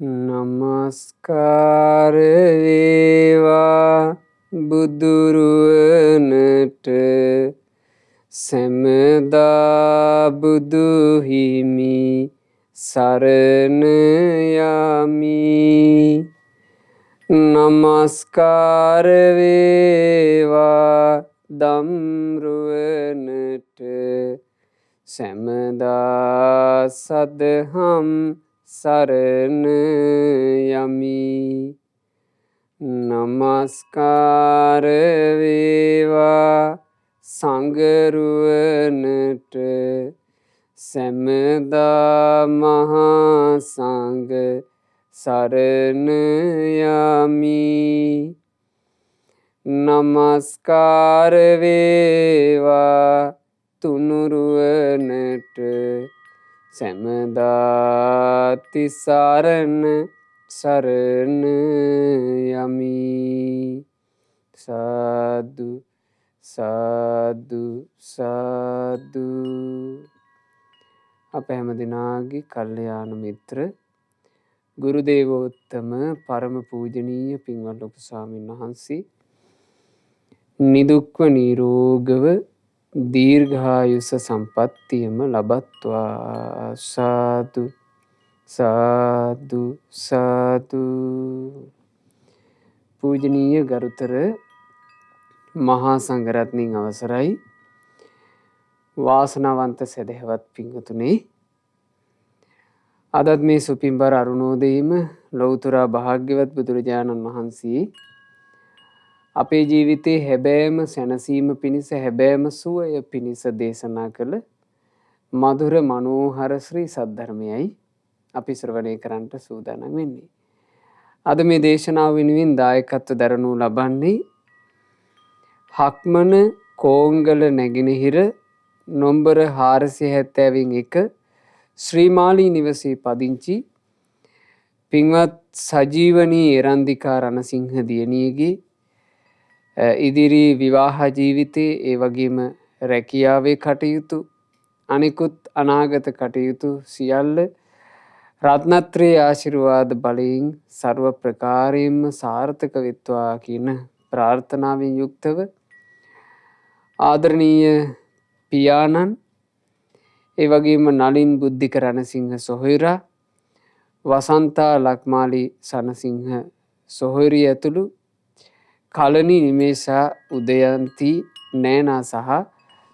නමස්කාර වේවා බුදුරුවනට සැමදා බුදු හිමි සරණ යමි. නමස්කාර වේවා දම්රුවනට සැමදා සදහම් සරණ යමි. නමස්කාර වේවා සංඝරුවනට සැමදා මහා සංඝ සරණ යමි. නමස්කාර වේවා තුනුරුවනට සැමදා තිසරණ සරණ යමි. සාදු සාදු සාදු. අප හැම දිනාගේ කල්යාණ මිත්‍ර ගුරු දේවෝත්තම පරම පූජනීය පින්වත් ලොකු ස්වාමීන් වහන්සේ නිදුක්ව නිරෝගව දීර්ඝායුෂ සම්පත්තියම ලබත්වා. සාදු සාදු සාදු. පූජනීය ගරුතර මහා සංඝරත්නයන් අවසරයි. වාසනාවන්ත සදහවත් පින්වතුනි, අදත් මේ සුපින්බර අරුණෝදයේම ලෞතර භාග්‍යවත් බුදුරජාණන් වහන්සේ අපේ ජීවිතේ හැබෑම සැනසීම පිණිස හැබෑම සුවය පිණිස දේශනා කළ මధుර මනෝහර ශ්‍රී සද්ධර්මයයි අපි ශ්‍රවණය කරන්නට සූදානම් වෙන්නේ. අද මේ දේශනාව වෙනුවෙන් දායකත්ව දරනු ලබන්නේ හක්මන කෝංගල නැගෙනහිර නොම්බර 471 ශ්‍රීමාලී නිවසේ පදිංචි පින්වත් සජීවනී එරන්දිකා රණසිංහ දියණියගේ ඉදිරි විවාහ ජීවිතයේ ඒ වගේම රැකියාවේ කටයුතු අනිකුත් අනාගත කටයුතු සියල්ල රත්නත්‍රයේ ආශිර්වාද බලයෙන් ਸਰව ප්‍රකාරයෙන්ම සාර්ථක වෙත්වා කියන ප්‍රාර්ථනාවෙන් යුක්තව ආදරණීය පියාණන් ඒ වගේම නලින් බුද්ධික රණසිංහ සොහොයුරා, වසන්තා ලක්මාලි සනසිංහ සොහොයුරිය ඇතුළු කලනි නිමේෂා උදයන්ති නෑනා සහ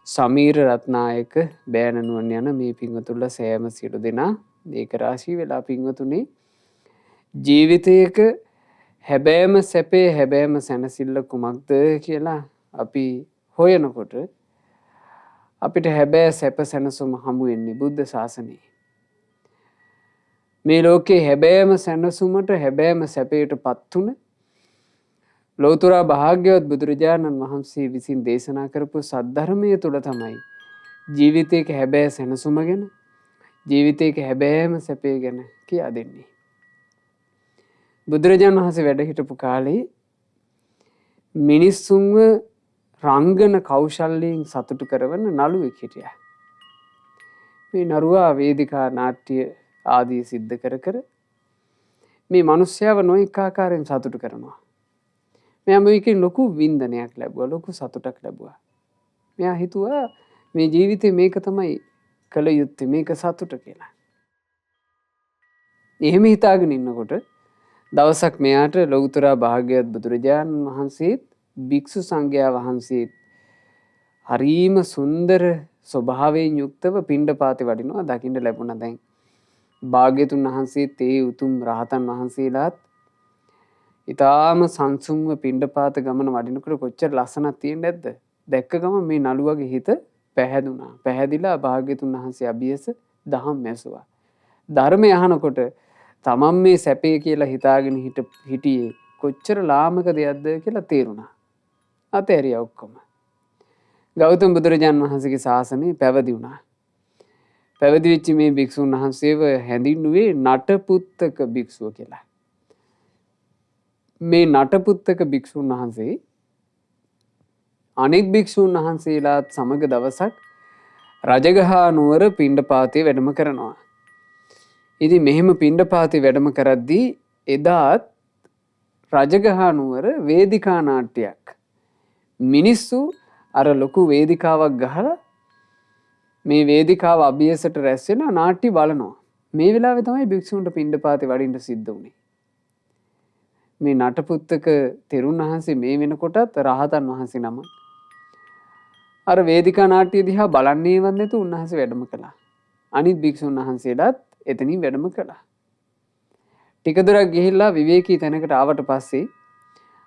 සමීර රත්නායක බෑණනුවන් යන මේ පින්වතුන්ලා සෑම සියලු දෙනා ඒක රාශී වෙලා පින්වතුනි ජීවිතයක හැබෑම සැපේ හැබෑම සැනසෙල්ල කුමක්ද කියලා අපි හොයනකොට අපිට හැබෑ සැප සැනසුම හමු වෙන්නේ බුද්ධ ශාසනයේ. මේ ලෝකේ හැබෑම සැනසුමට හැබෑම සැපයට පත් වුණ ලෞතර භාග්‍යවත් බුදුරජාණන් වහන්සේ විසින් දේශනා කරපු සද්ධර්මය තුළ තමයි ජීවිතයක හැබෑ සැනසුම ගැන ජීවිතයක හැබෑම සැපේ ගැන කියා දෙන්නේ. බුදුරජාණන් වහන්සේ වැඩ හිටපු කාලේ මිනිස්සුන්ව රංගන කෞශල්‍යයෙන් සතුටු කරවන නළුවෙක් හිටියා. මේ නරුවා වේදිකා නාට්‍ය ආදී සිද්ධ කර කර මේ මිනිස්යාව නොඑක ආකාරයෙන් සතුටු කරනවා. මෙයා මේකෙන් ලොකු වින්දනයක් ලැබුවා, ලොකු සතුටක් ලැබුවා. මෙයා හිතුවා මේ ජීවිතේ මේක තමයි කළ යුත්තේ, මේක සතුට කියලා. එහෙම හිතාගෙන ඉන්නකොට දවසක් මෙයාට ලෞතර භාග්‍යවත් බුදුරජාණන් වහන්සේත් භික්ෂු සංඝයා වහන්සේත් හරීම සුන්දර ස්වභාවයෙන් යුක්තව පිණ්ඩපාතේ වඩිනවා දකින්න ලැබුණා. දැන් භාග්‍යතුන් වහන්සේත් ඒ උතුම් රහතන් වහන්සේලාත් ඊටාම සංසුන්ව පිණ්ඩපාත ගමන වඩිනකොට කොච්චර ලස්සනක් තියෙන්නේ නැද්ද? දැක්ක ගමන් මේ නළුවගේ හිත පැහැදුනා. පැහැදිලා භාග්‍යතුන් වහන්සේ අභියස දහම් ඇසුවා. ධර්මය අහනකොට තමන් මේ සැපේ කියලා හිතාගෙන හිටියේ කොච්චර ලාමක දෙයක්ද කියලා තේරුණා. අතෑරියා ඔක්කොම. ගෞතම බුදුරජාණන් වහන්සේගේ ශාසනය පැවිදි වුණා. පැවිදි වෙච්ච මේ භික්ෂුන් වහන්සේව හැඳින්වුවේ නටපුත්තක භික්ෂුව කියලා. මේ නටපුත්තක භික්ෂුන් වහන්සේ අනෙක් භික්ෂුන් වහන්සේලාත් සමග දවසක් රජගහ නුවර පිණ්ඩපාතේ වැඩම කරනවා. ඉතින් මෙහෙම පිණ්ඩපාතේ වැඩම කරද්දී එදාත් රජගහ නුවර වේදිකා නාට්‍යයක්. මිනිස්සු අර ලොකු වේදිකාවක් ගහලා මේ වේදිකාව අභියසට රැස් වෙන නාට්‍ය බලනවා. මේ වෙලාවේ තමයි භික්ෂුන්ට පිණ්ඩපාතේ වඩින්න සිද්ධ වුනේ. මේ නටපුත්තක තෙරුන් වහන්සේ මේ වෙනකොටත් රහතන් වහන්සේ නම අර වේදිකා නාට්‍ය දිහා බලන්නේවත් නැතුව උන්වහන්සේ වැඩම කළා. අනිත් භික්ෂුන් වහන්සේලාත් එතනින් වැඩම කළා. ටික දුරක් ගිහිල්ලා විවේකී තැනකට ආවට පස්සේ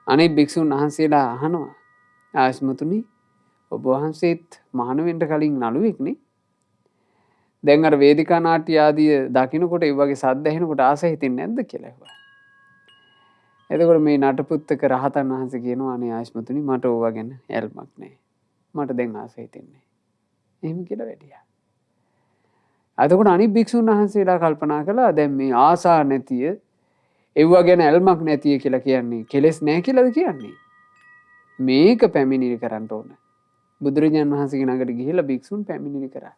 අනිත් භික්ෂුන් වහන්සේලා අහනවා ආශ්මතුනි ඔබ වහන්සේත් මහාන වෙන්න කලින් නළුවෙක්නේ. දැන් අර වේදිකා නාට්‍ය ආදී දකින්නකොට ඒ වගේ සද්ද ඇහෙනකොට ආස හිතෙන්නේ නැද්ද කියලා ඇහුවා. එතකොට මේ නටපුත්තක රහතන් වහන්සේ කියනවා අනේ ආශ්මතුනි මට ඕවා ගැන ඇල්මක් නැහැ. මට දැන් ආස හිතෙන්නේ. එහෙම කියලා වැඩියා. එතකොට අනිත් භික්ෂුන් වහන්සේලා කල්පනා කළා දැන් මේ ආසා නැතිය ඒවා ගැන ඇල්මක් නැතිය කියලා කියන්නේ කෙලෙස් නැහැ කියලාද කියන්නේ? මේක පැමිණිලි කරන්න ඕන. බුදුරජාණන් වහන්සේගේ ළඟට ගිහිල්ලා භික්ෂුන් පැමිණිලි කරා.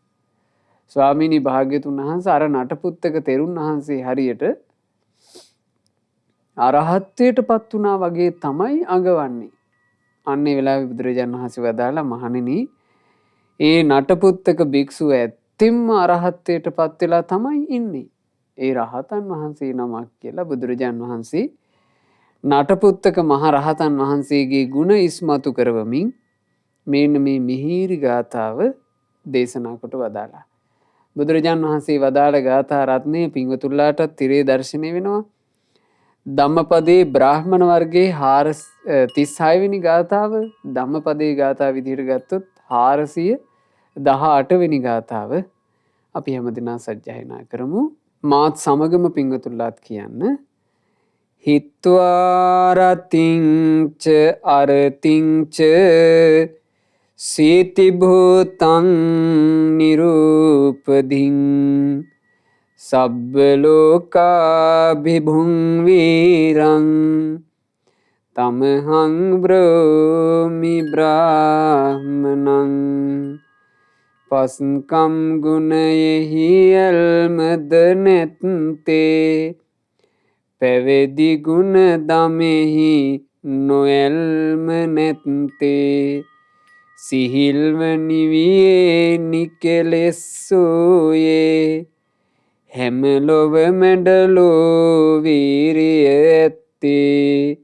ස්වාමීනි භාග්‍යතුන් වහන්සේ අර නටපුත්තක තෙරුන් වහන්සේ හරියට අරහත්ත්වයටපත් වුණා වගේ තමයි අඟවන්නේ. අන්නේ වෙලාවේ බුදුරජාණන් වහන්සේ වදාලා මහණෙනි ඒ නටපුත්තක භික්ෂුව ඇත්තෙන්ම අරහත්ත්වයටපත් වෙලා තමයි ඉන්නේ. ඒ රහතන් වහන්සේ නමක් කියලා බුදුරජාණන් වහන්සේ නටපුත්තක මහ රහතන් වහන්සේගේ ගුණ ඉස්මතු කරවමින් මෙන්න මේ මිහිරි ගාථාව දේශනා කොට වදාලා. බුදුරජාණන් වහන්සේ වදාළ ගාථා රත්නය පින්වතුන්ලාටත් තිරේ දර්ශනය වෙනවා. ධම්මපදයේ බ්‍රාහ්මණ වර්ගයේ 36 වෙනි ගාථාව ධම්මපදයේ ගාථා විදිහට ගත්තොත් 418 වෙනි ගාථාව අපි හැමදෙනා සජ්ජායනා කරමු. මාත් සමගම පින්වතුන්ලාත් කියන්න. හිත්වාරතිංච අරතිංච සීති භූතං නිරූපදින් සබ්බ ලෝකාභිභුං වීරං තමහං බ්‍රෝමි බ්‍රාහ්මනං පස්කම් ගුණයෙහි ඇල්මද නැත්තේ පැවිදි ගුණ දමෙහි නොඇල්ම නැත්තේ සිහිල්ව නිවියේ නිකෙලෙස්සෝයේ හැමලොව මැඩලෝ වීරිය ඇත්තේ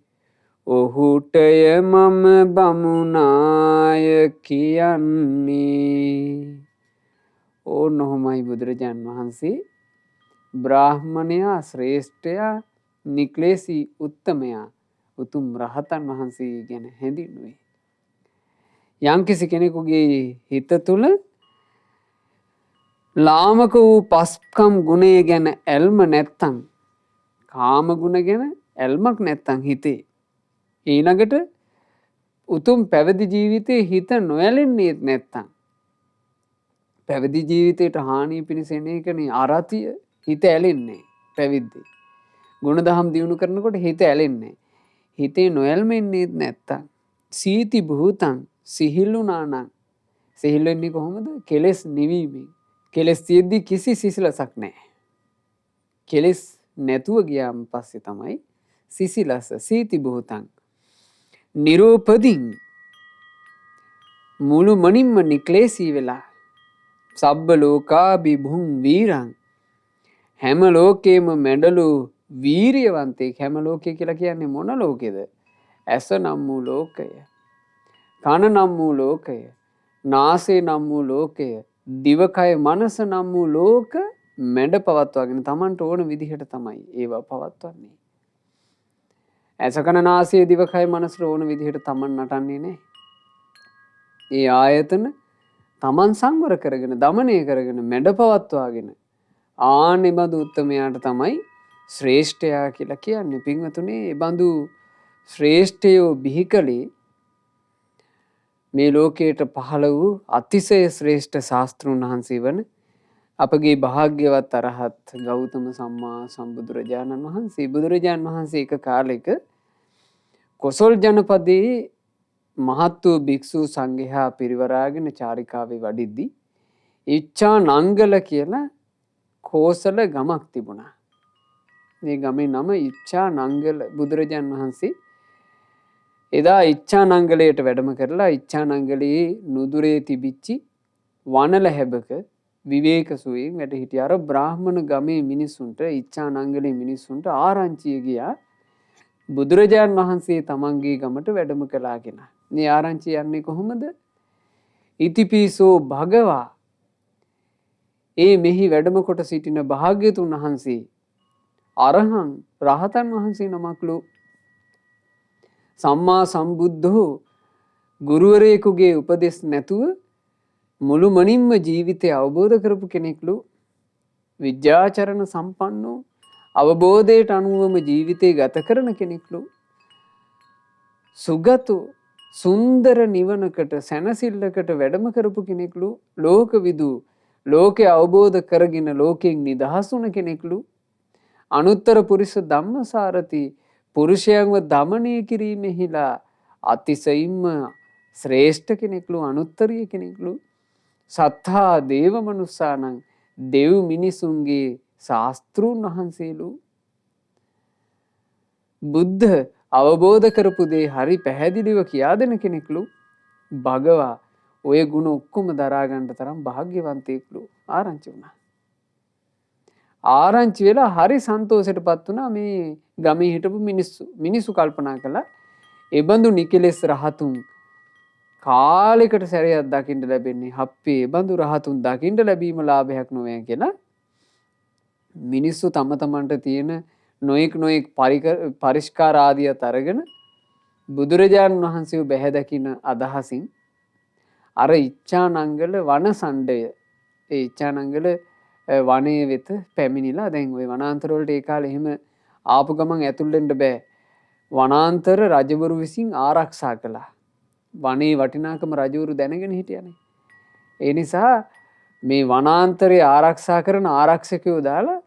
ඔහුටය මම බමුණාය කියන්නේ. ඕනොහොමයි බුදුරජාන් වහන්සේ බ්‍රාහ්මණයා ශ්‍රේෂ්ඨයා නික්ලේසී උත්තමයා උතුම් රහතන් වහන්සේ ගැන හැඳින්වුවේ. යම්කිසි කෙනෙකුගේ හිත තුළ ලාමක වූ පස්කම් ගුණය ගැන ඇල්ම නැත්තම් කාම ගුණ ගැන ඇල්මක් නැත්තම් හිතේ ඊළඟට උතුම් පැවිදි ජීවිතයේ හිත නොඇලෙන්නේ නැත්තම් පැවිදි ජීවිතයට හානිය පිණිස එන එකනේ අරතිය හිත ඇලෙන්නේ පැවිද්දේ. ගුණදහම් දියුණු කරනකොට හිත ඇලෙන්නේ. හිතේ නොඇල්මෙන්නේ නැත්තම් සීති භූතං සිහිල්ුණානම් සිහිල් වෙන්නේ කොහොමද? කෙලෙස් නිවීමෙන්. කෙලෙස් තියෙද්දි කිසි සිසිලසක් නැහැ. කෙලෙස් නැතුව ගියාම පස්සේ තමයි සිසිලස සීති භූතං නිරූපදින් මුළු මනින්ම නික්ලේසී වෙලා සබ්බ ලෝකාභිභුං වීරං හැම ලෝකේම මැඩලු වීරියවන්තයෙක්. හැම ලෝකය කියලා කියන්නේ මොන ලෝකෙද? ඇස නම් වූ ලෝකය, කන නම් වූ ලෝකය, නාසය නම් වූ ලෝකය, දිවකය මනස නම් වූ ලෝක මැඩ පවත්වාගෙන තමන්ට ඕන විදිහට තමයි ඒවා පවත්වන්නේ. ඇස කන නාසය දිවකය මනසට ඕන විදිහට තමන් නටන්නේ නැහැ. ඒ ආයතන තමන් සංවර කරගෙන දමනය කරගෙන මැඩ පවත්වාගෙන ආනෙබඳු උත්තමයාට තමයි ශ්‍රේෂ්ඨයා කියලා කියන්නේ. පින්වතුනේ ඒ බඳු ශ්‍රේෂ්ඨයෝ බිහි කළේ මේ ලෝකයට පහළ වූ අතිශය ශ්‍රේෂ්ඨ ශාස්ත්‍රූන් වහන්සේ වන අපගේ භාග්‍යවත් අරහත් ගෞතම සම්මා සම්බුදුරජාණන් වහන්සේ. බුදුරජාණන් වහන්සේ එක කාලෙක කොසල් ජනපදයේ මහත් වූ භික්ෂු සංඝයා පිරිවරාගෙන චාරිකාවේ වඩිද්දී ඉච්ඡා නංගල කියලා කෝසල ගමක් තිබුණා. මේ ගමේ නම ඉච්ඡානංගල. බුදුරජාන් වහන්සේ එදා ඉච්ඡානංගලයට වැඩම කරලා ඉච්ඡානංගලයේ නුදුරේ තිබිච්චි වනල හැබක විවේක සුවයෙන් වැඩ හිටියා. අර බ්‍රාහ්මණ ගමේ මිනිසුන්ට ඉච්ඡානංගලේ මිනිසුන්ට ආරංචිය ගියා බුදුරජාන් වහන්සේ තමන්ගේ ගමට වැඩම කළා කියලා. මේ ආරංචිය යන්නේ කොහොමද? ඉතිපිසෝ භගවා, ඒ මෙහි වැඩම කොට සිටින භාග්‍යතුන් වහන්සේ අරහං රහතන් වහන්සේ නමක්ලු. සම්මා සම්බුද්ධෝ, ගුරුවරයෙකුගේ උපදෙස් නැතුව මුළුමනින්ම ජීවිතය අවබෝධ කරපු කෙනෙක්ලු. විද්‍යාචරණ සම්පන්නෝ, අවබෝධයට අනුවම ජීවිතය ගත කරන කෙනෙක්ලු. සුගතු, සුන්දර නිවනකට සැනසිල්ලකට වැඩම කරපු කෙනෙක්ලු. ලෝකවිදු, ලෝකය අවබෝධ කරගෙන ලෝකෙන් නිදහස් වුණ කෙනෙක්ලු. අනුත්තර පුරිස ධම්මසාරති, පුරුෂයන්ව දමනය කිරීමෙහිලා අතිශයින්ම ශ්‍රේෂ්ඨ කෙනෙක්ලු, අනුත්තරීය කෙනෙක්ලු. සත්තා දේව මනුස්සානං, දෙව් මිනිසුන්ගේ ශාස්තෘන් වහන්සේලු. බුද්ධ අවබෝධ කරපු දේ හරි පැහැදිලිව කියා දෙන කෙනෙක්ලු. භගවා ඔය ගුණ ඔක්කොම දරාගන්න තරම් භාග්‍යවන්තයෙක්ලු. ආරංචි වුණා. ආරංචි වෙලා හරි සන්තෝෂයටපත් වුණා මේ ගමේ හිටපු මිනිස්සු කල්පනා කළා එබඳු නිකලෙස් රහතුන් කාලයකට සැරයක් දකින්න ලැබෙන්නේ හප්පේ එබඳු රහතුන් දකින්න ලැබීම ලාභයක් නොවේ කියලා මිනිස්සු තම තමන්ට තියෙන නොයෙක් පරිස්කාර ආදියත් අරගෙන බුදුරජාණන් වහන්සේව බැහැ දකින අදහසින් අර ඉච්ඡානංගල වනසණ්ඩය, ඒ ඉච්ඡානංගල වනයේ වෙත පැමිණිලා. දැන් ওই වනාන්තර වලට ඒ කාලේ එහෙම ආපු ගමන් ඇතුල් වෙන්න බෑ. වනාන්තර රජවරු විසින් ආරක්ෂා කළා. වනයේ වටිනාකම රජවරු දැනගෙන හිටියානේ. ඒ නිසා මේ වනාන්තරය ආරක්ෂා කරන ආරක්ෂකයෝ දාලා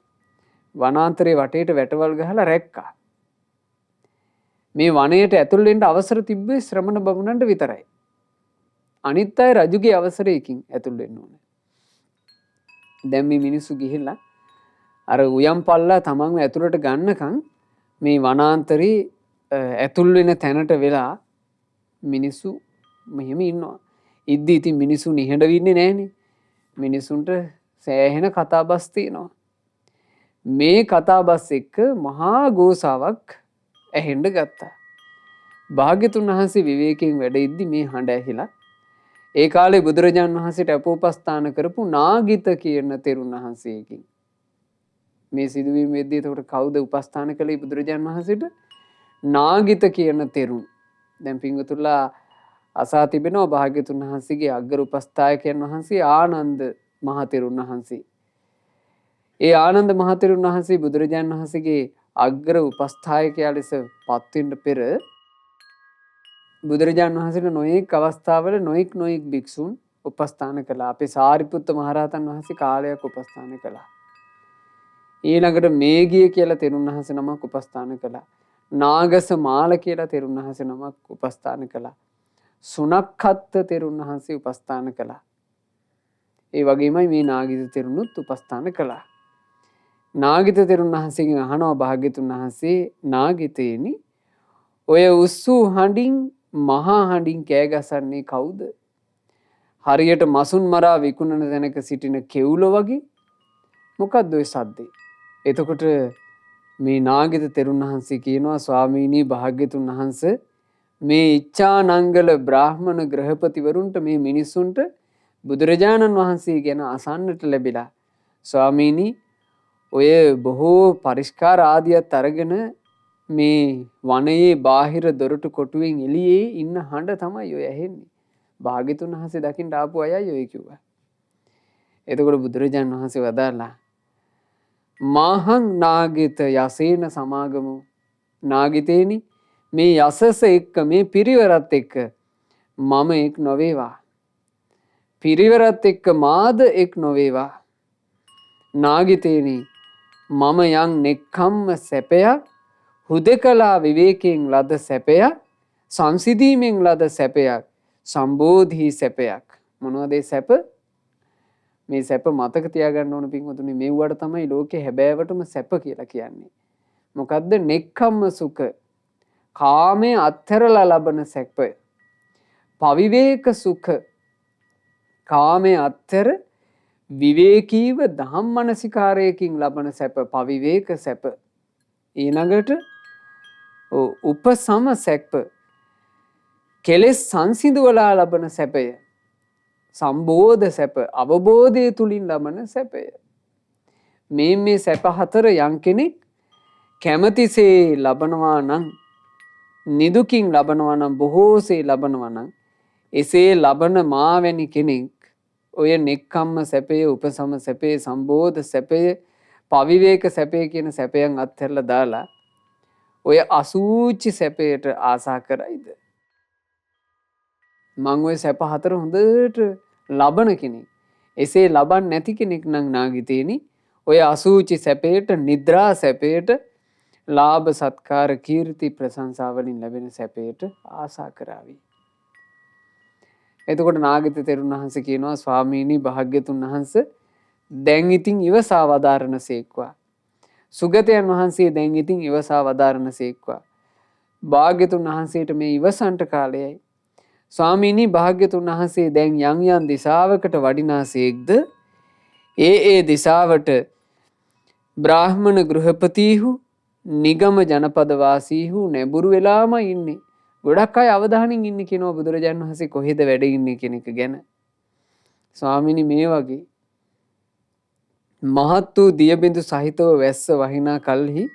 වනාන්තරයේ වටේට වැටවල් ගහලා රැක්කා. මේ වනයේට ඇතුල් වෙන්න අවසර තිබ්බේ ශ්‍රමණ බමුණන්ට විතරයි. අනිත් අය රජුගේ අවසරයකින් ඇතුල් වෙන්න ඕනේ. දැන් මේ මිනිස්සු ගිහිල්ලා අර උයම් පල්ලා තමන්ව ඇතුළට ගන්නකම් මේ වනාන්තරේ ඇතුල් වෙන තැනට වෙලා මිනිස්සු මෙහෙම ඉන්නවා. ඉද්දි ඉතින් මිනිස්සු නිහඬ වෙන්නේ නැහනේ. මිනිසුන්ට සෑහෙන කතාබස් තියෙනවා. මේ කතාබස් එක්ක මහා ගෝසාවක් ඇහෙන්න ගත්තා. භාග්‍යතුන් වහන්සේ විවේකයෙන් වැඩ ඉද්දි මේ හඬ ඇහිලා ඒ කාලේ බුදුරජාණන් වහන්සේට අපෝපස්ථාන කරපු නාගිත කියන තෙරුන් වහන්සේකින් මේ සිදුවීම වෙද්දී එතකොට කවුද උපස්ථාන කළේ බුදුරජාණන් වහන්සේට? නාගිත කියන තෙරුන්. දැන් පින්වතුන්ලා අසා තිබෙනවා භාග්‍යතුන් වහන්සේගේ අග්‍ර උපස්ථායකයන් වහන්සේ ආනන්ද මහ තෙරුන් වහන්සේ. ඒ ආනන්ද මහ තෙරුන් වහන්සේ බුදුරජාණන් වහන්සේගේ අග්‍ර උපස්ථායකයා ලෙස පත්වෙන්න පෙර බුදුරජාණන් වහන්සේට නොයෙක් අවස්ථාවල නොයෙක් භික්ෂුන් උපස්ථාන කළා. අපේ සාරිපුත්ත මහරහතන් වහන්සේ කාලයක් උපස්ථාන කළා. ඊළඟට මේගිය කියලා තෙරුන් වහන්සේ නමක් උපස්ථාන කළා. නාගස මාල කියලා තෙරුන් වහන්සේ නමක් උපස්ථාන කළා. සුනක්ඛත්ත තෙරුන් වහන්සේ උපස්ථාන කළා. ඒ වගේමයි මේ නාගිත තෙරුණුත් උපස්ථාන කළා. නාගිත තෙරුන් වහන්සේගෙන් අහනවා භාග්‍යතුන් වහන්සේ, නාගිතේනි ඔය උස්සු හඬින් මහා හඬින් කෑ ගසන්නේ කවුද? හරියට මසුන් මරා විකුණන තැනක සිටින කෙවුලෝ වගේ. මොකක්ද ඔය සද්දේ? එතකොට මේ නාගිත තෙරුන් වහන්සේ කියනවා, ස්වාමීනි භාග්‍යතුන් වහන්සේ, මේ ඉච්ඡානංගල බ්‍රාහ්මණ ග්‍රහපතිවරුන්ට මේ මිනිස්සුන්ට බුදුරජාණන් වහන්සේ ගැන අසන්නට ලැබිලා. ස්වාමීනි ඔය බොහෝ පරිස්කාර ආදියත් අරගෙන මේ වනයේ බාහිර දොරටු කොටුවෙන් එළියේ ඉන්න හඬ තමයි ඔය ඇහෙන්නේ. භාග්‍යතුන් වහන්සේ දකින්න ආපු අයයි ඔය කිව්වා. එතකොට බුදුරජාණන් වහන්සේ වදාළා, මහං නාගිත යසේන සමාගමු. නාගිතේනි මේ යසස එක්ක මේ පිරිවරත් එක්ක මම එක් නොවේවා. පිරිවරත් එක්ක මාද එක් නොවේවා. නාගිතේනි මම යම් නෙක්ඛම්ම සැපයක්, හුදකලා විවේකයෙන් ලද සැපයක්, සංසිඳීමෙන් ලද සැපයක්, සම්බෝධි සැපයක්. මොනවද ඒ සැප? මේ සැප මතක තියාගන්න ඕන පින්වතුනි. මේවට තමයි ලෝකේ හැබෑවටම සැප කියලා කියන්නේ. මොකද්ද? නෙක්ඛම්ම සුඛ. කාමයේ අත්හැරලා ලබන සැප. පවිවේක සුඛ. කාමයේ අත්හැර විවේකීව ධම්මනසිකාරයකින් ලබන සැප පවිවේක සැප. ඊළඟට උපසම සැප. කෙලෙස් සංසිඳවලා ලබන සැපය. සම්බෝධ සැප. අවබෝධය තුලින් ලබන සැපය. මේ සැප හතර යම් කෙනෙක් කැමැතිසේ ලබනවා නම්, නිදුකින් ලබනවා නම්, බොහෝසේ ලබනවා නම්, එසේ ලබන මාවැනි කෙනෙක් ඔය නෙක්ඛම්ම සැපය, උපසම සැපේ, සම්බෝධ සැපය, පවිවේක සැපේ කියන සැපයන් අත්හැරලා දාලා ඔය අසූචි සැපයට ආසා කරයිද? මං ඔය සැප හතර හොඳට ලබන කෙනෙක්. එසේ ලබන්නේ නැති කෙනෙක් නම් නාගිතේනි ඔය අසූචි සැපයට, නිද්‍රා සැපයට, ලාභ සත්කාර කීර්ති ප්‍රශංසා වලින් ලැබෙන සැපයට ආසා කරાવી. එතකොට නාගිත තෙරුන් වහන්සේ කියනවා ස්වාමීනි භාග්‍යතුන් වහන්සේ දැන් ඉතින් ඉවසා වදාරණ සේක්වා. සුගතයන් වහන්සේ දැන් ඉතින් ඉවසා වදාරණ සේක්වා. භාග්‍යතුන් වහන්සේට මේ ඉවසන්ට කාලයයි. ස්වාමීනි භාග්‍යතුන් වහන්සේ දැන් යම් යම් දිසාවකට වඩිනාසේක්ද ඒ දිසාවට බ්‍රාහ්මණ ගෘහපතිහු නිගම ජනපද වාසීහු නැඹුරු වෙලාම ඉන්නේ. ගොඩක් අය අවධානයෙන් ඉන්නේ කියනවා බුදුරජාණන් වහන්සේ කොහෙද වැඩ ඉන්නේ කියන එක ගැන. ස්වාමීනි මේ වගේ මහත් වූ දියබිඳු සහිතව වැස්ස වහිනා කල්හි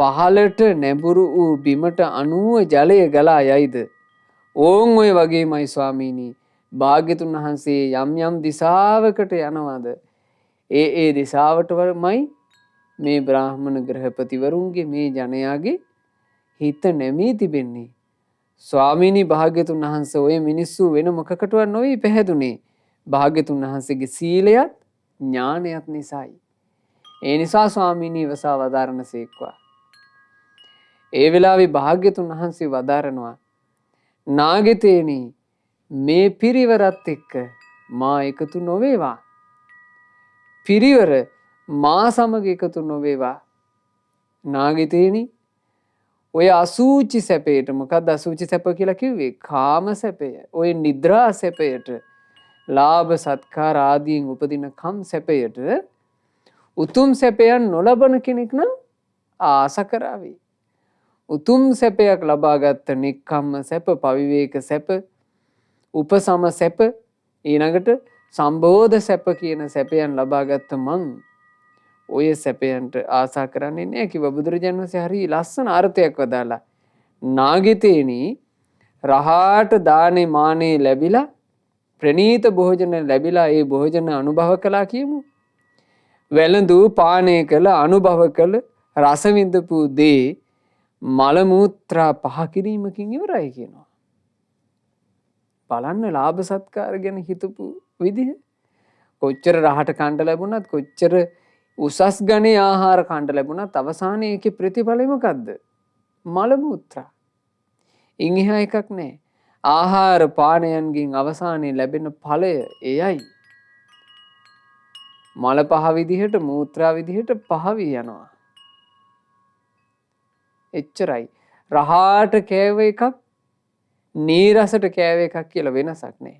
පහළට නැඹුරු වූ බිමට අනුව ජලය ගලා යයිද? ඕන් ඔය වගේමයි ස්වාමීනි භාග්‍යතුන් වහන්සේ යම් යම් දිසාවකට යනවාද ඒ දිසාවටමයි මේ බ්‍රාහ්මණ ගෘහපතිවරුන්ගේ මේ ජනයාගේ හිත නැමී තිබෙන්නේ. ස්වාමීනි භාග්‍යතුන් වහන්සේ ඔය මිනිස්සු වෙන මොකකටවත් නොවේ පැහැදුනේ. භාග්‍යතුන් වහන්සේගේ සීලයත් ඥානයත් නිසායි. ඒ නිසා ස්වාමීනි ඉවසා වදාරණ සේක්වා. ඒ වෙලාවේ භාග්‍යතුන් වහන්සේ වදාරනවා නාගතේනි මේ පිරිවරත් එක්ක මා එකතු නොවේවා. පිරිවර මා සමග එකතු නොවේවා. නාගතේනි ඔය අසූචි සැපයට, මොකක්ද අසූචි සැප කියලා කිව්වේ? කාම සැපය. ඔය නිද්‍රා සැපයට, ලාභ සත්කාර ආදීන් උපදින කම් සැපයට උතුම් සැපයන් නොලබන කෙනෙක් නම් ආස කරાવી. උතුම් සැපයක් ලබාගත් නෙක්ඛම්ම සැප, පවිවේක සැප, උපසම සැප, ඊළඟට සම්බෝධ සැප කියන සැපයන් ලබාගත් මං ඔය සැපයන්ට ආසා කරන්නේ නැහැ කිව්ව බුදුරජාණන් වහන්සේ. හරි ලස්සන අර්ථයක් වදාලා. නාගිතේනි රහාට දානේ මානේ ලැබිලා ප්‍රණීත භෝජන ලැබිලා ඒ භෝජන අනුභව කළා කියමු. වැළඳු පානය කළ, අනුභව කළ, රස විඳපු දේ මල මූත්‍රා පහ කිරීමකින් ඉවරයි කියනවා. බලන්න ලාභ සත්කාර ගැන හිතපු විදිහ. කොච්චර රහට කන්න ලැබුණත්, කොච්චර උසස් ගණේ ආහාර කන්න ලැබුණත් අවසානයේ ඒකේ ප්‍රතිඵලය මොකද්ද? මල මූත්‍රා. ඉන් එහා එකක් නැහැ. ආහාර පානයන්ගෙන් අවසානයේ ලැබෙන ඵලය එයයි. මල පහ විදිහට, මූත්‍රා විදිහට පහ වී යනවා. එච්චරයි. රහාට කෑව එකක් නීරසට කෑව එකක් කියලා වෙනසක් නැහැ.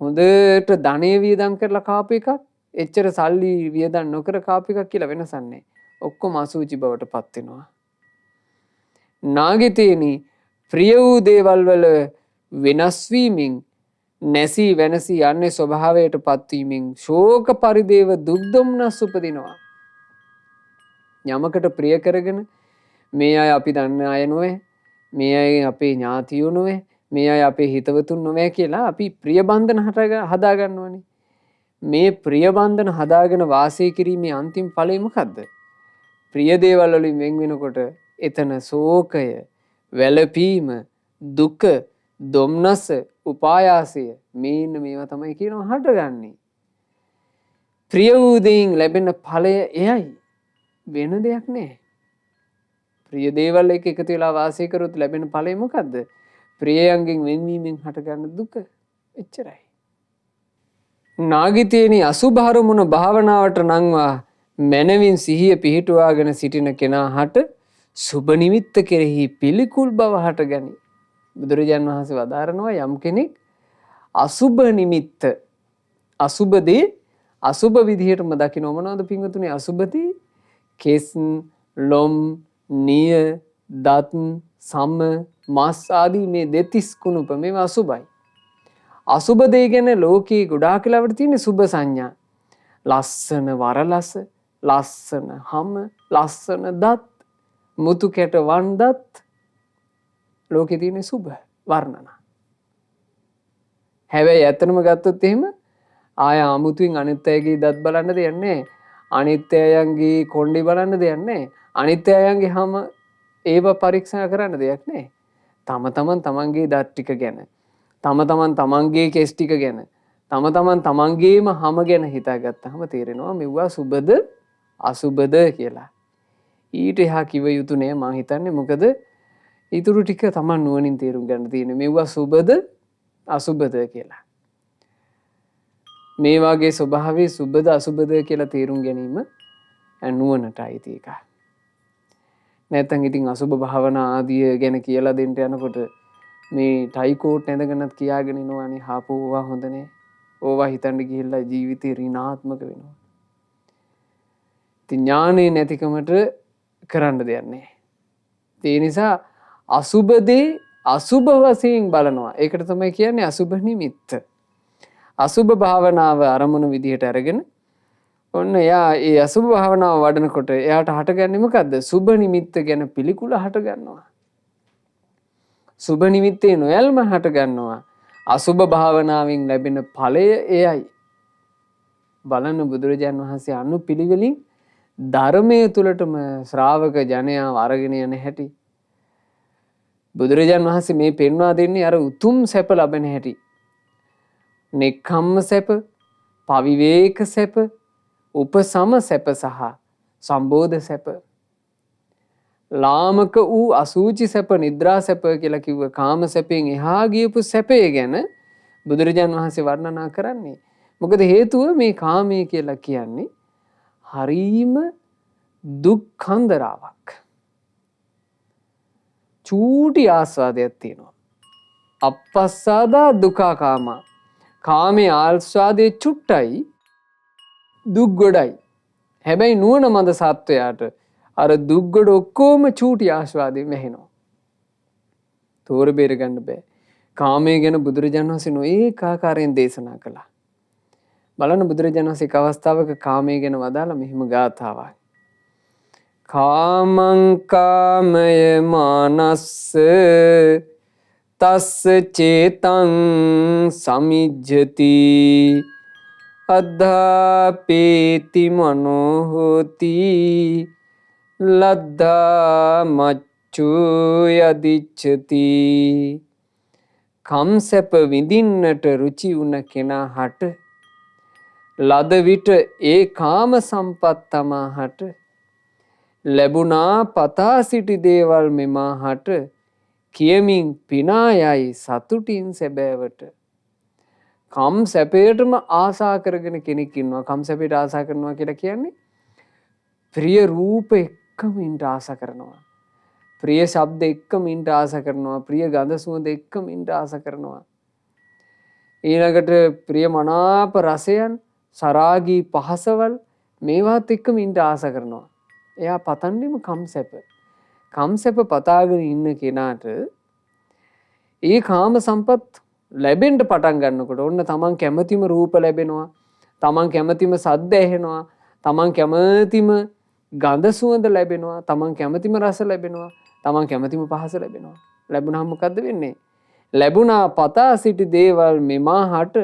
හොඳට ධනෙ වියදම් කරලා කාපු එකක් එච්චර සල්ලි වියදම් නොකර කාපු එකක් කියලා වෙනසක් නැහැ. ඔක්කොම අසුචි බවට පත් වෙනවා. නාගිතේනි ප්‍රිය වූ දේවල් වල වෙනස් වීමෙන් නැසී වෙනසී යන්නේ ස්වභාවයට පත්වීමෙන් ශෝක පරිදේව දුක් දුම්නස් උපදිනවා. යමකට ප්‍රිය කරගෙන මේ අය අපි දන්න අය නොවේ, මේ අය අපේ ඥාතියෝ නොවේ, මේ අය අපේ හිතවතුන් නොවේ කියලා අපි ප්‍රිය බන්ධන හදා ගන්නවනේ. මේ ප්‍රිය බන්ධන හදාගෙන වාසය කිරීමේ අන්තිම ඵලය මොකද්ද? ප්‍රිය දේවල් වලින් වෙන් වෙනකොට එතන ශෝකය, වැළපීම, දුක, දුම්නස, උපායාසය මේන්න මේවා තමයි කියනවා හටගන්නේ. ප්‍රිය වූ දෙයින් ලැබෙන ඵලය එයයි. වෙන දෙයක් නැහැ. ප්‍රිය දේවල් එක්ක එකතු වෙලා වාසය කරොත් ලැබෙන ඵලය මොකද්ද? ප්‍රියයන්ගෙන් වෙන්වීමෙන් හටගන්න දුක. එච්චරයි. නාගිතේනි අසුභ අරමුණ භාවනාවට නංවා මනවින් සිහිය පිහිටුවාගෙන සිටින කෙනාට සුබ නිමිත්ත කෙරෙහි පිළිකුල් බව හටගනී. බුදුරජාන් වහන්සේ වදාරනවා යම් කෙනෙක් අසුබ නිමිත්ත අසුබ දේ අසුබ විදිහටම දකින්න මොනවද පින්වතුනි අසුබ දේ කෙස් ලොම් නිය දත් සම මස් ආදී මේ දෙතිස් කුණුප මේවා අසුබයි. අසුබ දේ ගැන ලෝකේ ගොඩාක් වෙලාවට තියෙන සුබ සංඥා. ලස්සන වරලස, ලස්සන හම, ලස්සන දත්, මුතු කැට වන් දත් ලෝකේ තියෙන සුබ වර්ණන. හැබැයි ඇත්තනම ගත්තොත් එහෙම ආය අමුතුවෙන් අනිත් අයගේ දත් බලන්න දෙයක් නැහැ. අනිත් අයගේ කොණ්ඩේ බලන්න දෙයක් නැහැ. අනිත් අයගේ හැම ඒව පරීක්ෂා කරන්න දෙයක් නැහැ. තමන්ගේ දත් ටික ගැන, තමන්ගේ කෙස් ටික ගැන, තමන්ගේම හැම ගැන හිතාගත්තාම තේරෙනවා මෙවුවා සුබද අසුබද කියලා. ඊට එහා කිව යුතු නෑ මං හිතන්නේ. මොකද ඊටු ටික තමන් නුවණින් තේරුම් ගන්න තියෙන්නේ මෙවුවා සුබද අසුබද කියලා. මේ වගේ ස්වභාවයේ සුබද අසුබද කියලා තේරුම් ගැනීම නුවණට අයිති එකක්. නැත්නම් ඉතින් අසුබ භාවනා ආදිය ගැන කියලා දෙන්න යනකොට මේ ටයි කෝට් නැඳගෙනත් කියාගෙන ඉනවනේ හාපෝ ඕවා හොඳ නෑ. ඕවා හිතන්න ගිහිල්ලා ජීවිතේ ඍණාත්මක වෙනවා. ඉතින් ඥානෙ නැතිකමට කරන්න දෙයක් නෑ. ඒ නිසා අසුබදී අසුබ වශයෙන් බලනවා. ඒකට තමයි කියන්නේ අසුබ නිමිත්ත. අසුබ භාවනාව අරමුණු විදිහට අරගෙන ඔන්න එයා ඒ අසුබ භාවනාව වඩනකොට එයාට හටගන්නේ මොකද්ද? සුබ නිමිත්ත ගැන පිළිකුල හටගන්නවා. සුබ නිමිත්තේ නොයල්ම හටගන්නවා. අසුබ භාවනාවෙන් ලැබෙන ඵලය එයයි. බලන්න බුදුරජාන් වහන්සේ අනුපිළිවෙලින් ධර්මයේ තුලටම ශ්‍රාවක ජනයාව අරගෙන යන හැටි. බුදුරජාන් වහන්සේ මේ පෙන්වා දෙන්නේ අර උතුම් සැප ලැබෙන හැටි. නෙක්ඛම්ම සැප, පවිවේක සැප, උපසම සැප සහ සම්බෝධ සැප. ලාමක වූ අසූචි සැප, නිද්‍රා සැප කියලා කිව්ව කාම සැපෙන් එහා ගියපු සැපය ගැන බුදුරජාන් වහන්සේ වර්ණනා කරන්නේ. මොකද හේතුව මේ කාමය කියලා කියන්නේ හරීම දුක්ඛන්දරාවක්. චූටි ආස්වාදයක් තියෙනවා. අපස්සාදා දුකා කාමා. කාමයේ ආස්වාදයේ චුට්ටයි දුක් ගොඩයි. හැබැයි නුවණ මඳ සත්වයාට අර දුක් ගොඩ ඔක්කොම චූටි ආස්වාදයෙන් වැහෙනවා. තෝර බේර ගන්න බෑ. කාමයේ ගැන බුදුරජාණන් වහන්සේ නොඒක ආකාරයෙන් දේශනා කළා. බලන්න බුදුරජාණන් වහන්සේ එක් අවස්ථාවක කාමයේ ගැන වදාලා මෙහිම ගාථාවක්. කාමං කාමය මානස්ස තස්ස චේතං සමිජ්ජති අද්ධාපේති මනෝ හෝති ලද්දා මච්චු යදිච්ඡති. කම්සප විඳින්නට රුචි වුණ කෙනාට ලද විට ඒ කාම සම්පත් තමාහට ලැබුණා පතා සිටි දේවල් මෙමාහට කියමින් පිනායයි සතුටින් සැබෑවට. කම් සැපයටම ආසා කරගෙන කෙනෙක් ඉන්නවා. කම් සැපයට ආසා කරනවා කියලා කියන්නේ ප්‍රිය රූප එක්කම ඉන්න ආසා කරනවා. ප්‍රිය ශබ්ද එක්කම ඉන්න ආසා කරනවා. ප්‍රිය ගඳ සුවඳ එක්කම ඉන්න ආසා කරනවා. ඊළඟට ප්‍රිය මනාප රසයන්, සරාගී පහසවල් මේවත් එක්කම ඉන්න ආසා කරනවා. එයා පතන්නේම කම්සැප. කම්සැප පතාගෙන ඉන්න කෙනාට ඒ කාම සම්පත් ලැබෙන්න පටන් ගන්නකොට ඔන්න තමන් කැමතිම රූප ලැබෙනවා. තමන් කැමතිම සද්ද ඇහෙනවා. තමන් කැමතිම ගඳ සුවඳ ලැබෙනවා. තමන් කැමතිම රස ලැබෙනවා. තමන් කැමතිම පහස ලැබෙනවා. ලැබුණාම මොකද්ද වෙන්නේ? ලැබුණා පතා සිටි දේවල් මෙමාහට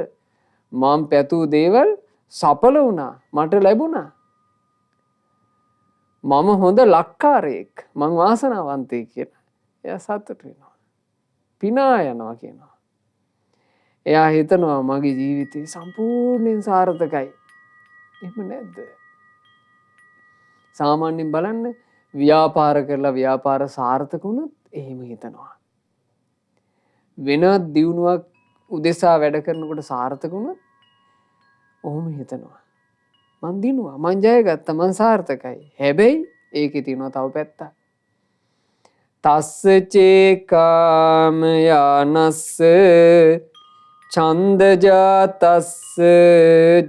මම පැතූ දේවල් සඵල වුණා. මට ලැබුණා. මම හොඳ ලක්කාරයෙක්, මං වාසනාවන්තයෙක් කියලා. එයා සතුට වෙනවා. පිනා යනවා කියනවා. එයා හිතනවා මගේ ජීවිතේ සම්පූර්ණයෙන් සාර්ථකයි. එහෙම නැද්ද? සාමාන්‍යයෙන් බලන්න ව්‍යාපාර කරලා ව්‍යාපාර සාර්ථක වුණොත් එහෙම හිතනවා. වෙනත් දියුණුවක් උදෙසා වැඩ කරනකොට සාර්ථක වුණොත් ඔහොම හිතනවා. මං දිනුවා, මං ජය ගත්තා, මං සාර්ථකයි. හැබැයි ඒකේ තියෙනවා තව පැත්තක්. තස්ස චේකාම යානස්ස ඡන්දජාතස්ස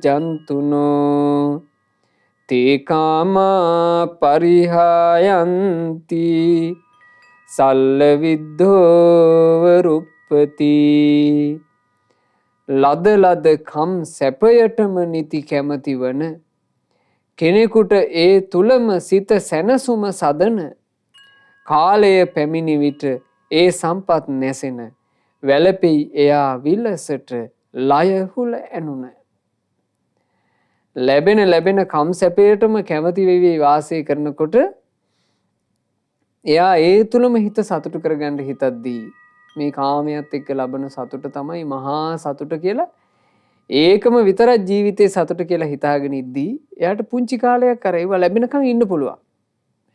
ජන්තුනෝ තේ කාමා පරිහායන්ති සල්ල විද්ධෝව රුප්පති. ලද ලද කම් සැපයටම නිති කැමති වන කෙනෙකුට ඒ තුලම සිත සැනසුම සදන කාලය පැමිණි විට ඒ සම්පත් නැසෙන වැළපෙයි එයා විලසට ලයහුල ඇනුන. ලැබෙන කම් සැපයටම කැමති වෙවි වාසය කරනකොට එයා ඒ තුලම හිත සතුටු කරගන්න හිතද්දී මේ කාමයට එක්ක ලබන සතුට තමයි මහා සතුට කියලා, ඒකම විතරක් ජීවිතේ සතුට කියලා හිතාගෙන ඉද්දී එයාට පුංචි කාලයක් අර ඒව ලැබෙනකන් ඉන්න පුළුවන්.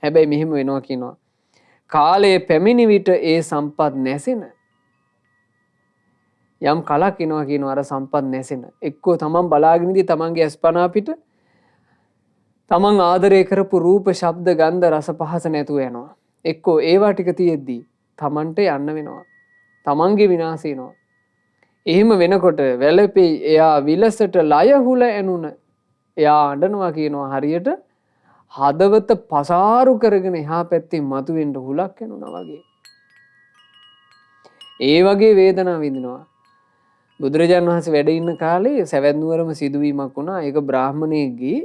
හැබැයි මෙහෙම වෙනවා කියනවා, කාලයේ පැමිණි විට ඒ සම්පත් නැසෙන යම් කලක් එනවා කියනවා අර සම්පත් නැසෙන. එක්කෝ තමන් බලාගෙන ඉදී තමන්ගේ අස්පනා පිට තමන් ආදරය කරපු රූප, ශබ්ද, ගන්ධ, රස, පහස නැතුව යනවා. එක්කෝ ඒවා ටික තියෙද්දී තමන්ට යන්න වෙනවා. තමන්ගේ විනාශ වෙනවා. එහෙම වෙනකොට වැළපෙයි එයා විලසට ලයහුල ඇනුන. එයා අඬනවා කියනවා හරියට හදවත පසාරු කරගෙන එහා පැත්තේ මතුවෙන්න හුලක් ඇනුනා වගේ. ඒ වගේ වේදනාව විඳිනවා. බුදුරජාණන් වහන්සේ වැඩ ඉන්න කාලේ සවැත් නුවරම සිදුවීමක් වුණා. ඒක බ්‍රාහමණයෙක්ගේ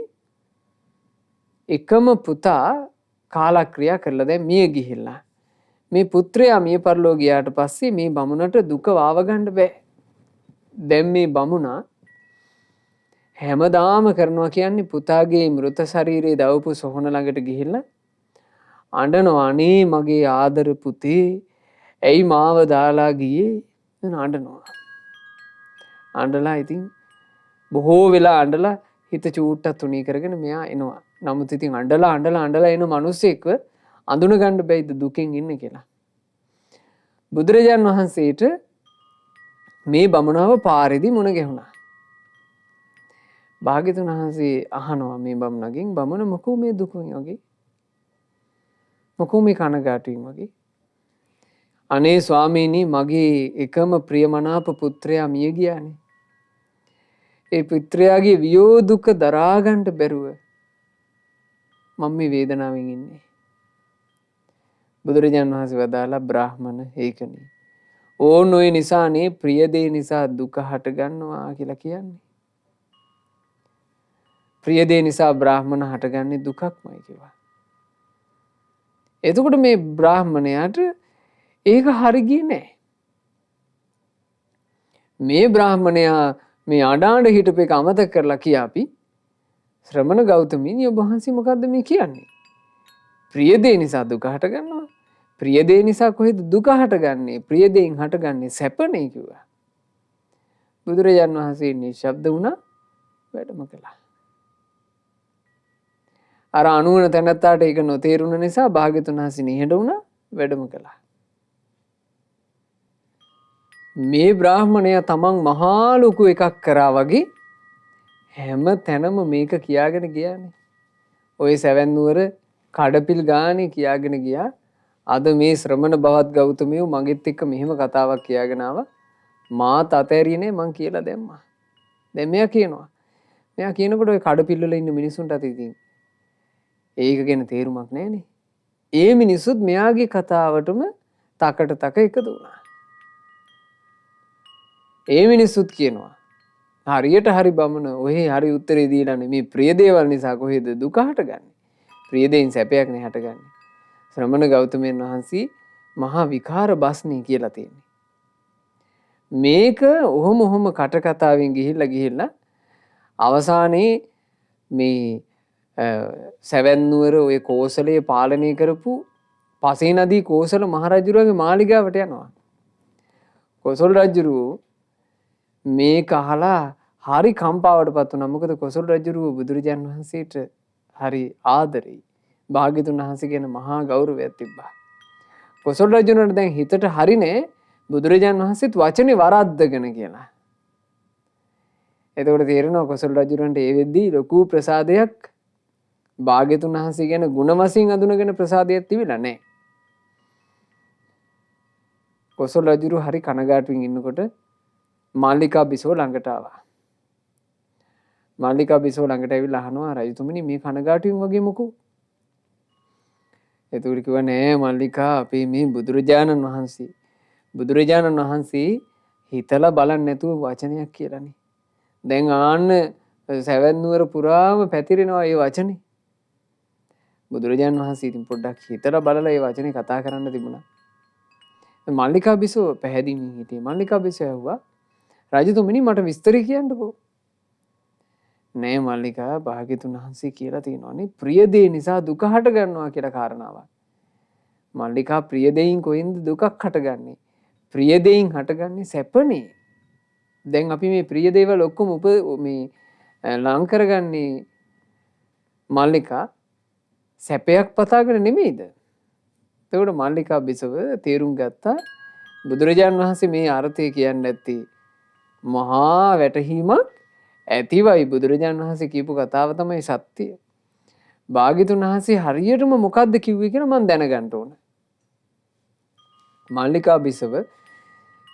එකම පුතා කාලක්‍රියා කරලා දැන් මිය ගිහිල්ලා. මේ පුත්‍රයා මිය පරලෝ ගියාට පස්සේ මේ බමුණට දුක වාව ගන්න බෑ. දැන් මේ බමුණා හැමදාම කරනවා කියන්නේ පුතාගේ මృత ශරීරයේ දවපු සොහන ළඟට ගිහිල්ලා අඬනවා, අනේ මගේ ආදර පුතේ ඇයි මාව දාලා ගියේ අඬනවා. අඬලා ඉතින් බොහෝ වෙලා අඬලා හිත චූට්ටක් තුනී කරගෙන මෙයා එනවා. නමුත් ඉතින් අඬලා එන මිනිස්සෙක්ව අඳුන ගන්න බැයිද දුකෙන් ඉන්නේ කියලා. බුදුරජාන් වහන්සේට මේ බමුණාව පාරේදී මුණ ගැහුණා. භාග්‍යතුන් වහන්සේ අහනවා මේ බමුණගෙන්, බමුණ මොකෝ මේ දුකෙන් වගේ? මොකෝ මේ කනගාටුවෙන් වගේ? අනේ ස්වාමීනි, මගේ එකම ප්‍රියමනාප පුත්‍රයා මිය ගියානේ. ඒ පුත්‍රයාගේ වියෝ දුක දරා ගන්න බැරුව මම මේ වේදනාවෙන් ඉන්නේ. බුදුරජාණන් වහන්සේ වදාලා, බ්‍රාහ්මණ ඒකනේ. ඕන ඔය නිසානේ ප්‍රිය දේ නිසා දුක හට ගන්නවා කියලා කියන්නේ. ප්‍රිය දේ නිසා බ්‍රාහ්මණ හටගන්නේ දුකක්මයි කිව්වා. එතකොට මේ බ්‍රාහ්මණයාට ඒක හරි ගියේ නෑ. මේ බ්‍රාහ්මණයා මේ අඩාඬ හිටපු එක අමතක කරලා කියාපි, ශ්‍රමණ ගෞතමීනි ඔබ වහන්සේ මොකද්ද මේ කියන්නේ? ප්‍රිය දේ නිසා දුක හට ගන්නවා. ප්‍රිය දේ නිසා කොහෙද දුක හටගන්නේ? ප්‍රිය දේෙන් හටගන්නේ සැපනේ කිව්වා. බුදුරජාන් වහන්සේ නිශ්ශබ්ද වුණා, වැඩම කළා. අර අනුවන තැනත්තාට ඒක නොතේරුණ නිසා භාග්‍යතුන් වහන්සේ නිහඬ වුණා, වැඩම කළා. මේ බ්‍රාහ්මණයා තමන් මහා ලොකු එකක් කරා වගේ හැම තැනම මේක කියාගෙන ගියානේ. ඔය සවැත් නුවර කඩපිල් ගානේ කියාගෙන ගියා. අද මේ ශ්‍රමණ බවත් ගෞතමයෝ මගෙත් එක්ක මෙහෙම කතාවක් කියාගෙන ආවා. මාත් අතෑරියේ මං කියලා දැම්මා. දැන් මෙයා කියනවා. මෙයා කියනකොට ඔය කඩපිල් වල ඉන්න මිනිසුන්ට අත ඉතින් ඒක ගැන තේරුමක් නැහැනේ. ඒ මිනිස්සුත් මෙයාගේ කතාවටම තකට තක එකතු වුණා. ඒ මිනිස්සුත් කියනවා හරියට හරි බමුණ ඔය හරි උත්තරේ දීලානේ මේ ප්‍රිය දේවල් නිසා කොහෙද දුක හටගන්නේ? ප්‍රිය දෙයින් සැපයක් නේ හටගන්නේ. ශ්‍රමණ ගෞතමයන් වහන්සේ මහා විකාර බස්නේ කියලා තියෙන්නේ. මේක ඔහොම කට කතාවෙන් ගිහිල්ලා අවසානයේ මේ සවැත් නුවර ඔය කෝසලයේ පාලනය කරපු පසේ නදී කෝසල මහරජුරුවගේ මාලිගාවට යනවා. කොසල් රජුරුව මේක අහලා හරි කම්පාවට පත් වුණා. මොකද කොසල් රජුරුව බුදුරජාන් වහන්සේට හරි ආදරෙයි. භාග්‍යතුන් වහන්සේ ගැන මහා ගෞරවයක් තිබ්බා. කොසල් රජුණට දැන් හිතට හරිනේ බුදුරජාන් වහන්සේත් වචනේ වරද්දගෙන කියලා. එතකොට තේරෙනවා කොසල් රජුරන්ට ඒ වෙද්දී ලොකු ප්‍රසාදයක් භාග්‍යතුන් වහන්සේ ගැන ගුණ වශයෙන් අඳුනගෙන ප්‍රසාදයක් තිබිලා නැහැ. කොසල් රජුරු හරි කනගාටුවෙන් ඉන්නකොට මාල්ලිකා බිසව ළඟට ආවා. මාල්ලිකා බිසව ළඟට ඇවිල්ලා අහනවා රජතුමනි මේ කනගාටුවෙන් වගේ මොකෝ? එතකොට කිව්වා නෑ මල්ලිකා අපි මේ බුදුරජාණන් වහන්සේ හිතලා බලන්නේ නැතුව වචනයක් කියලානේ. දැන් ආන්න සවැත් නුවර පුරාම පැතිරෙනවා මේ වචනේ. බුදුරජාණන් වහන්සේ ඉතින් පොඩ්ඩක් හිතලා බලලා මේ වචනේ කතා කරන්න තිබුණා. මල්ලිකා බිසව පැහැදිමින් හිටියේ. මල්ලිකා බිසව ඇහුවා රජතුමනි මට විස්තර කියන්නකෝ. නෑ මල්ලිකා භාග්‍යතුන් වහන්සේ කියලා තියෙනවානේ ප්‍රිය දේ නිසා දුක හට ගන්නවා කියලා කාරණාවක්. මල්ලිකා ප්‍රිය දෙයින් කොයින්ද දුකක් හටගන්නේ? ප්‍රිය දෙයින් හටගන්නේ සැපනේ. දැන් අපි මේ ප්‍රිය දේවල් ඔක්කොම මේ ලං කරගන්නේ මල්ලිකා සැපයක් පතාගෙන නෙමෙයිද? එතකොට මල්ලිකා බිසව තේරුම් ගත්තා බුදුරජාණන් වහන්සේ මේ අර්ථය කියන්නේ නැති මහා වැටහීමක් ඇතිවයි. බුදුරජාණන් වහන්සේ කියපු කතාව තමයි සත්‍යය. භාග්‍යතුන් වහන්සේ හරියටම මොකද්ද කිව්වේ කියලා මම දැනගන්න ඕන. මල්ලිකා බිසව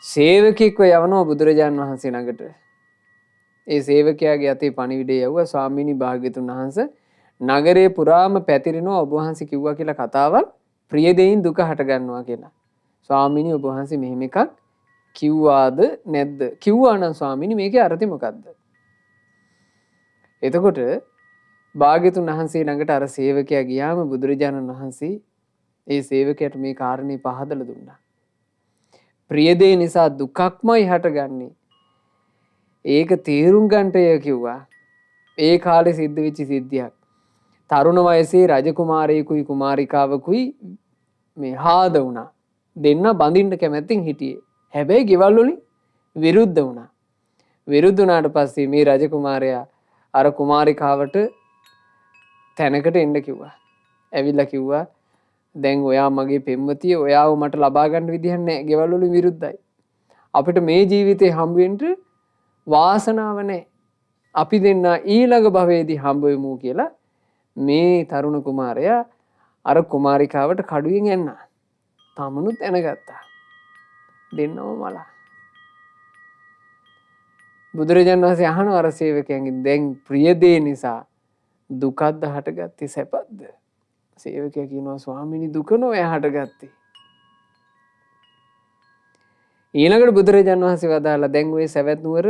සේවකෙක්ව යවනවා බුදුරජාණන් වහන්සේ ළඟට. ඒ සේවකයාගේ අතේ පණිවිඩය යවුවා ස්වාමීනි භාග්‍යතුන් වහන්සේ නගරේ පුරාම පැතිරෙනවා ඔබ වහන්සේ කිව්වා කියලා කතාවක් ප්‍රිය දෙයින් දුක හට ගන්නවා කියලා. ස්වාමීනි ඔබ වහන්සේ මෙහෙම එකක් කිව්වාද නැද්ද? කිව්වා නම් ස්වාමීනි මේකේ අර්ථය මොකද්ද? එතකොට භාග්‍යතුන් වහන්සේ ළඟට අර සේවකයා ගියාම බුදුරජාණන් වහන්සේ ඒ සේවකයාට මේ කාරණේ පහදලා දුන්නා. ප්‍රිය දේ නිසා දුකක්මයි හටගන්නේ. ඒක තේරුම් ගන්නටය කිව්වා. ඒ කාලේ සිද්ධ වෙච්ච සිද්ධියක්. තරුණ වයසේ රජකුමාරයෙකුයි කුමාරිකාවකුයි මේ හාද වුණා. දෙන්න බඳින්න කැමැත්තෙන් හිටියේ. හැබැයි ගෙවල් වලින් විරුද්ධ වුණා. විරුද්ධ වුණාට පස්සේ මේ රජකුමාරයා අර කුමාරිකාවට තැනකට එන්න කිව්වා. ඇවිල්ලා කිව්වා දැන් ඔයා මගේ පෙම්වතිය ඔයාව මට ලබා ගන්න විදිහක් නැහැ. ගෙවල් වලින් විරුද්ධයි. අපිට මේ ජීවිතේ හම්බ වෙන්න වාසනාව නැහැ. අපි දෙන්න ඊළඟ භවයේදී හම්බ වෙමු කියලා මේ තරුණ කුමාරයා අර කුමාරිකාවට කඩුවෙන් ඇන්නා. තමනුත් ඇනගත්තා. දෙන්නම මලා. බුදුරජාණන් වහන්සේ අහනවා අර සේවකයන්ගෙන් දැන් ප්‍රිය දේ නිසා දුකක්ද හටගත්තේ සැපද? සේවකයා කියනවා ස්වාමීනි දුක නෝය හටගත්තේ. ඊළඟට බුදුරජාණන් වහන්සේ වදාලා දැන් ওই සවැත් නුවර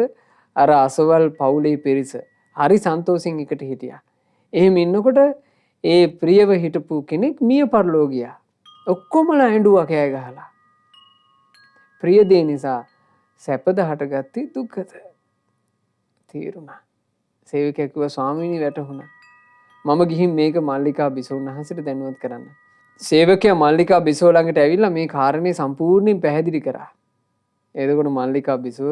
අර අසවල් පවුලේ පිරිස හරි සන්තෝෂෙන් එකට හිටියා. එහෙම ඉන්නකොට ඒ ප්‍රියව හිටපු කෙනෙක් මිය පරලෝ ගියා. ඔක්කොමලා ඇඬුවා කෑ ගහලා. ප්‍රිය දේ නිසා සැපද හටගත්තේ දුකද? තේරුණා. සේවකයා කිව්වා ස්වාමීනි වැටහුණා. මම ගිහින් මේක මල්ලිකා බිසෝන් වහන්සේට දැනුවත් කරන්න. සේවකයා මල්ලිකා බිසෝ ළඟට ඇවිල්ලා මේ කාරණේ සම්පූර්ණයෙන් පැහැදිලි කරා. එතකොට මල්ලිකා බිසව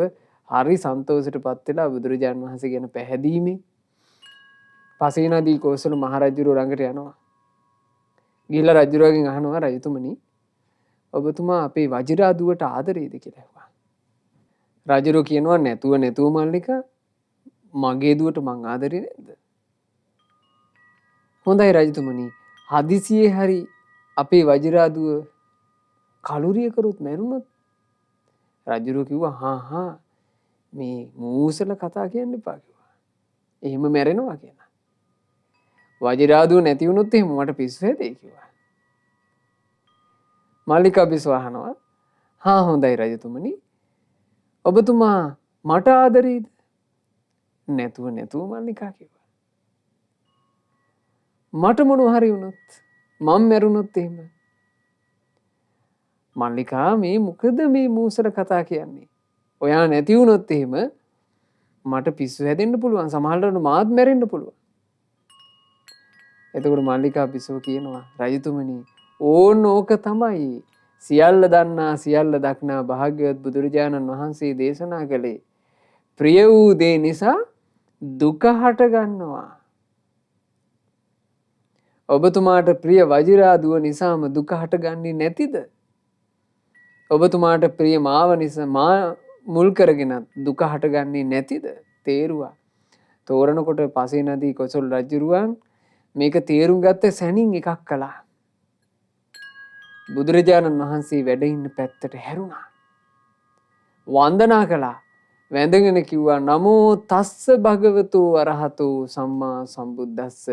හරි සන්තෝෂයටපත් වෙලා බුදුරජාණන් වහන්සේ ගැන පැහැදීමේ පසේනදී කෝසල මහරජුරුව ළඟට යනවා. ගිහිල්ලා රජුරුවගෙන් අහනවා රජතුමනි ඔබතුමා අපේ වජිරාදුවට ආදරේද කියලා ඇහුවා. රජුරුව කියනවා නැතුව මල්ලිකා මගේ දුවට මං ආදරේ නැද්ද? හොඳයි රජතුමනි හදිසියේ හරි අපේ වජිරාදුව කලුරිය කරොත් මැරුණොත්? රජුරුව කිව්වා හා මේ මූසල කතා කියන්න එපා කිව්වා. එහෙම මැරෙනවා කියලා. වජිරාදුව නැති වුණොත් එහෙම මට පිස්සු හැදෙයි කිව්වා. මල්ලිකා බිසව අහනවා හා හොඳයි රජතුමනි ඔබතුමා මට ආදරේද? නැතුව මල්ලිකා කිව්වා. මට මොනවා හරි වුණොත් මම මැරුණොත් එහෙම මල්ලිකා මේ මොකද මේ මූසල කතා කියන්නේ? ඔයා නැති වුණොත් එහෙම මට පිස්සු හැදෙන්න පුළුවන්. සමහරවිට මාත් මැරෙන්න පුළුවන්. එතකොට මල්ලිකා බිසව කියනවා රජතුමනි ඕක තමයි සියල්ල දන්නා සියල්ල දක්නා භාග්‍යවත් බුදුරජාණන් වහන්සේ දේශනා කළේ. ප්‍රිය වූ දේ නිසා දුක හට ගන්නවා. ඔබතුමාට ප්‍රිය වජිරාදුව නිසාම දුක හටගන්නේ නැතිද? ඔබතුමාට ප්‍රිය මාව නිසා මා මුල් කරගෙන දුක හටගන්නේ නැතිද? තේරුවා. තෝරනකොට පසේ නදී කොසල් රජුරුවන් මේක තේරුම් ගත්ත සැනින් එකක් කළා. බුදුරජාණන් වහන්සේ වැඩ ඉන්න පැත්තට හැරුණා. වන්දනා කළා. වැඳගෙන කිව්වා නමෝ තස්ස භගවතු අරහතු සම්මා සම්බුද්දස්ස.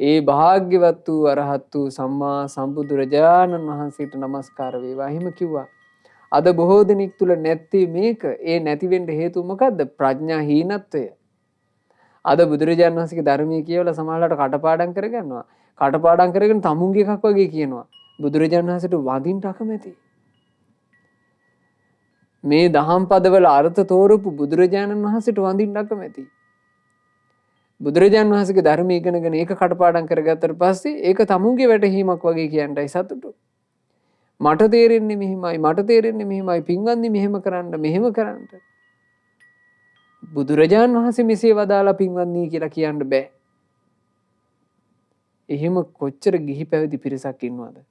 ඒ භාග්‍යවත් වූ අරහත් වූ සම්මා සම්බුදුරජාණන් වහන්සේට නමස්කාර වේවා. එහෙම කිව්වා. අද බොහෝ දෙනෙක් තුල නැති මේක. ඒ නැති වෙන්න හේතුව මොකද්ද? ප්‍රඥා හීනත්වය. අද බුදුරජාණන් වහන්සේගේ ධර්මයේ කියවලා සමහරවිට කටපාඩම් කරගන්නවා. කටපාඩම් කරගෙන තමුන්ගේ එකක් වගේ කියනවා. බුදුරජාණන් වහන්සේට වඳින්න අකමැති. මේ දහම් පදවල අර්ථ තෝරපු බුදුරජාණන් වහන්සේට වඳින්න අකමැති. බුදුරජාණන් වහන්සේගේ ධර්මය ඉගෙනගෙන ඒක කටපාඩම් කරගත්තට පස්සේ ඒක තමුන්ගේ වැටහීමක් වගේ කියන්නයි සතුටු. මට තේරෙන්නේ මෙහිමයි, මට තේරෙන්නේ මෙහිමයි, පින්වන්දි මෙහෙම කරන්න, මෙහෙම කරන්න. බුදුරජාණන් වහන්සේ මෙසේ වදාලා පින්වන්දි කියලා කියන්න බෑ. එහෙම කොච්චර ගිහි පැවිදි පිරිසක් ඉන්නවද?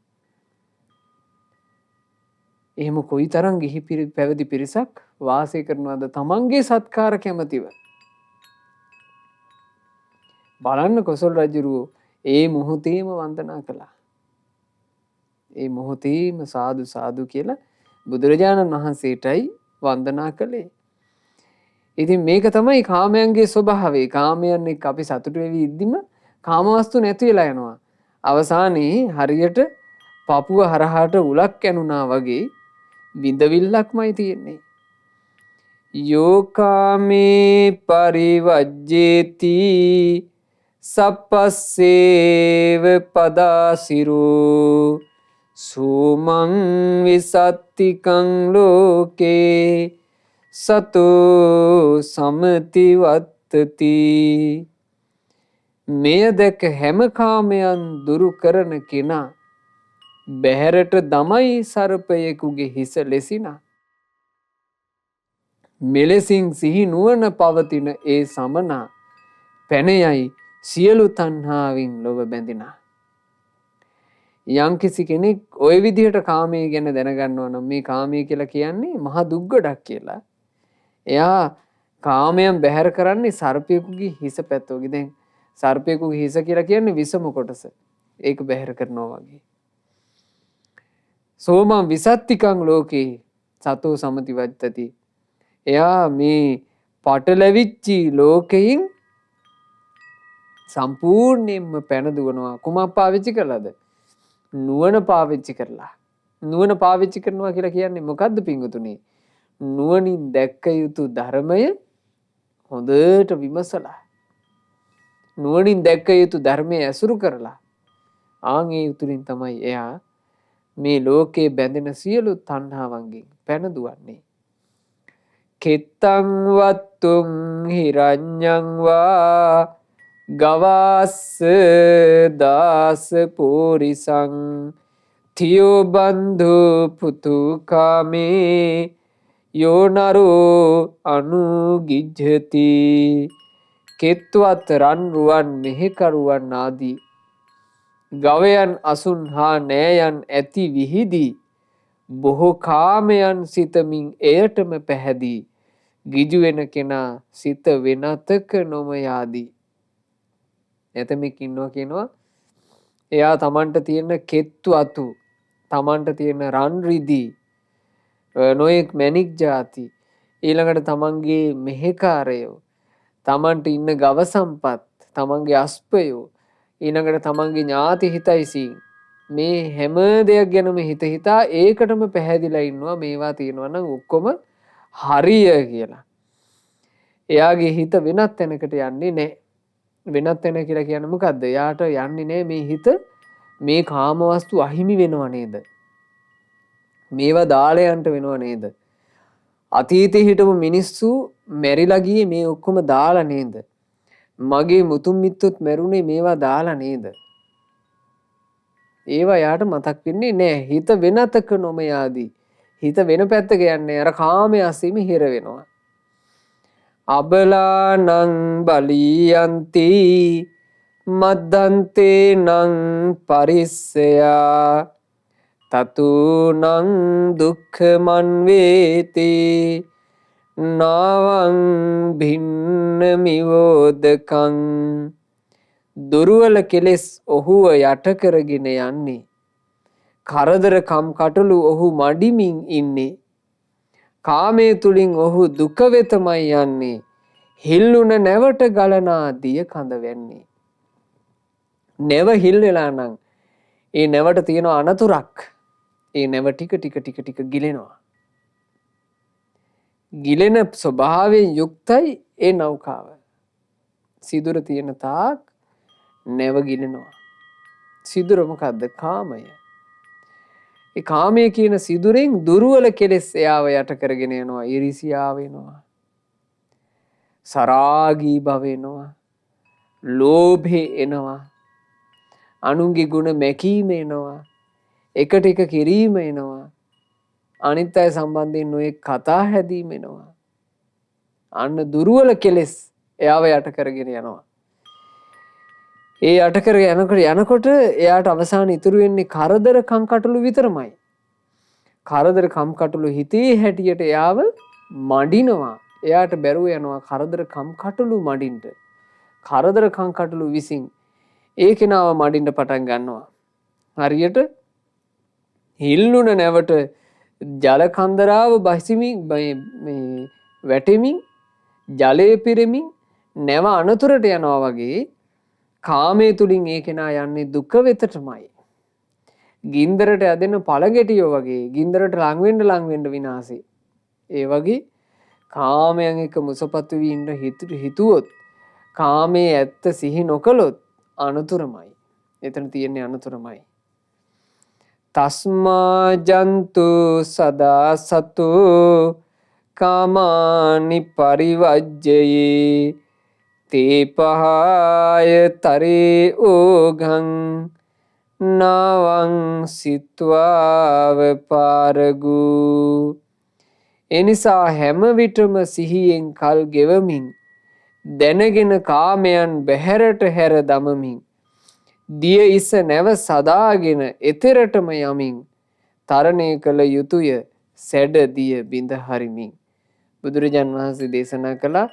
එහෙම කොයිතරම් ගිහි පැවිදි පිරිසක් වාසය කරනවද තමන්ගේ සත්කාර කැමතිව? බලන්න කොසල් රජුරුවෝ ඒ මොහොතේම වන්දනා කළා. ඒ මොහොතේම සාදු සාදු කියලා බුදුරජාණන් වහන්සේටයි වන්දනා කළේ. ඉතින් මේක තමයි කාමයන්ගේ ස්වභාවය. කාමයන් එක්ක අපි සතුටු වෙවි ඉද්දිම කාමවස්තු නැති වෙලා යනවා. අවසානයේ හරියට පපුව හරහාට උලක් ඇනුනා වගේ විඳවිල්ලක්මයි තියෙන්නේ. යෝකාමේ පරිවජ්ජේති සප්පස්සේව පදාසිරෝ සූමං විසත්තිකං ලෝකේ සතෝ සමතිවත්තති. මෙය දැක හැම කාමයන් දුරු කරන කෙනා බැහැරට දමයි සර්පයෙකුගේ හිස ලෙසිනා. මෙලෙසින් සිහි නුවණ පවතින ඒ සමනා පැනයයි සියලු තණ්හාවෙන් ලොව බැඳිනා. යම්කිසි කෙනෙක් ওই විදිහට කාමයේ ගැන දැනගන්නවා නම් මේ කාමයේ කියලා කියන්නේ මහා දුක් ගොඩක් කියලා. එයා කාමයන් බැහැර කරන්නේ සර්පයෙකුගේ හිස පැත්තෝගේ. දැන් සර්පයෙකුගේ හිස කියලා කියන්නේ විසම කොටස. ඒක බැහැර කරනවා වගේ. සෝමං විසත්තිකං ලෝකේ සතෝ සමති වජ්ජති. එයා මේ පටලැවිච්චි ලෝකයෙන් සම්පූර්ණයෙන්ම පැන දුවනවා. කුමක් පාවිච්චි කළාද? නුවණ පාවිච්චි කරලා. නුවණ පාවිච්චි කරනවා කියලා කියන්නේ මොකද්ද පින්වතුනි? නුවණින් දැක්ක යුතු ධර්මය හොඳට විමසලා නුවණින් දැක්ක යුතු ධර්මයේ ඇසුරු කරලා ආන් ඒ උතුරින් තමයි එයා මේ ලෝකේ බැඳෙන සියලු තණ්හාවන්ගෙන් පැන දුවන්නේ. කෙත්තං වත්තුං හිරඤ්ඤං වා ගවාස්ස දාස පෝරිසං තියෝ බන්ධු පුතු කාමේ යෝනරෝ අනුගිජ්ජති. කෙත්වත් රන් රුවන් මෙහෙකරුවන් ආදී ගවයන් අසුන් හා නෑයන් ඇති විහිදී බොහෝ කාමයන් සිතමින් එයටම පැහැදී ගිජු වෙන කෙනා සිත වෙනතක නොම යාදී. එතෙමෙක් ඉන්නවා කියනවා එයා තමන්ට තියෙන කෙත්තු අතු, තමන්ට තියෙන රන් රිදී, නොයෙක් මැණික් ಜಾති, ඊළඟට තමන්ගේ මෙහෙකාරයෝ, තමන්ට ඉන්න ගව සම්පත්, තමන්ගේ අස්පයෝ, ඊළඟට තමන්ගේ ඥාති හිතයිසින් මේ හැම දෙයක් ගැනම හිත හිතා ඒකටම පැහැදිලා ඉන්නවා. මේවා තියෙනවා නම් ඔක්කොම හරිය කියලා. එයාගේ හිත වෙනත් තැනකට යන්නේ නැහැ. වෙනත් තැන කියලා කියන්නේ මොකද්ද? එයාට යන්නේ නැහැ මේ හිත මේ කාමවස්තු අහිමි වෙනව නේද? මේවා දාලයන්ට වෙනව නේද? අතීතේ හිටපු මිනිස්සු මැරිලා ගියේ මේ ඔක්කොම දාලා නේද? මගේ මුතුන් මිත්තොත් මැරුණේ මේවා දාලා නේද? ඒවා යාට මතක් වෙන්නේ නැහැ. හිත වෙනතක නොම යාදී. හිත වෙන පැත්තක යන්නේ අර කාමයේ අසීම හිර වෙනවා. අබලානං බලීයන්ති මද්දන්තේ නං පරිස්සයා තතුනං දුක්ඛමන් වේති නාවං භින්න මිවෝදකං දුර්වල කෙලෙස් ඔහුව යට කරගෙන යන්නේ. කරදර කම් කටළු ඔහු මඩිමින් ඉන්නේ. කාමයේ තුලින් ඔහු දුක වෙතමයි යන්නේ. හිල්ලුන නැවට ගලනා දිය කඳ වෙන්නේ. නැව හිල් වෙලා නම් ඒ නැවට තියෙන අනතුරක්. ඒ නැව ටික ටික ගිලෙනවා. ගිලෙන ස්වභාවයෙන් යුක්තයි ඒ නෞකාව. සිදුර තියෙන තාක් නැව ගිලෙනවා. සිදුර මොකද්ද? කාමය. ඒ කාමය කියන සිදුරෙන් දුර්වල කෙලෙස් එයාව යට කරගෙන යනවා. ඊර්ෂියාව එනවා. සරාගී භව එනවා. ලෝභය එනවා. අනුන්ගේ ගුණ මැකීම එනවා. එකට එක කිරීම එනවා. අනිත් අය සම්බන්ධයෙන් නොයෙක් කතා හැදීම එනවා. අන්න දුර්වල කෙලෙස් එයාව යට කරගෙන යනවා. ඒ යට කරගෙන යනකොට එයාට අවසාන ඉතුරු වෙන්නේ කරදර කම්කටොළු විතරමයි. කරදර කම්කටොළු හිතේ හැටියට එයාව මඩිනවා. එයාට බැරුව යනවා කරදර කම්කටොළු මඩින්න. කරදර කම්කටොළු විසින් ඒ කෙනාව මඩින්න පටන් ගන්නවා. හරියට හිල්ලුන නැවට ජල කන්දරාව බහිමින් වැටෙමින් ජලය පිරෙමින් නැව අනතුරට යනවා වගේ කාමයේ තුලින් ඒ කෙනා යන්නේ දුක වෙතටමයි. ගින්දරට ඇදෙන පළගෙටියෝ වගේ ගින්දරට ලං වෙන්න විනාශේ. ඒ වගේ කාමයන් එක්ක මුසපත් වී ඉන්න හිතුවොත් කාමයේ ඇත්ත සිහි නොකළොත් අනතුරමයි. එතන තියෙන්නේ අනතුරමයි. තස්මා ජන්තු සදා සතු කාමානි පරිවජ්ජයේ තේ පහාය තරේ ඕඝං නාවං සිත්වාව පාරගු. එනිසා හැම විටම සිහියෙන් කල් ගෙවමින් දැනගෙන කාමයන් බැහැරට හැර දමමින් දිය ඉස නැව සදාගෙන එතරටම යමින් තරණය කළ යුතුය සැඩ දිය බිඳ හරිමින්. බුදුරජාන් වහන්සේ දේශනා කළා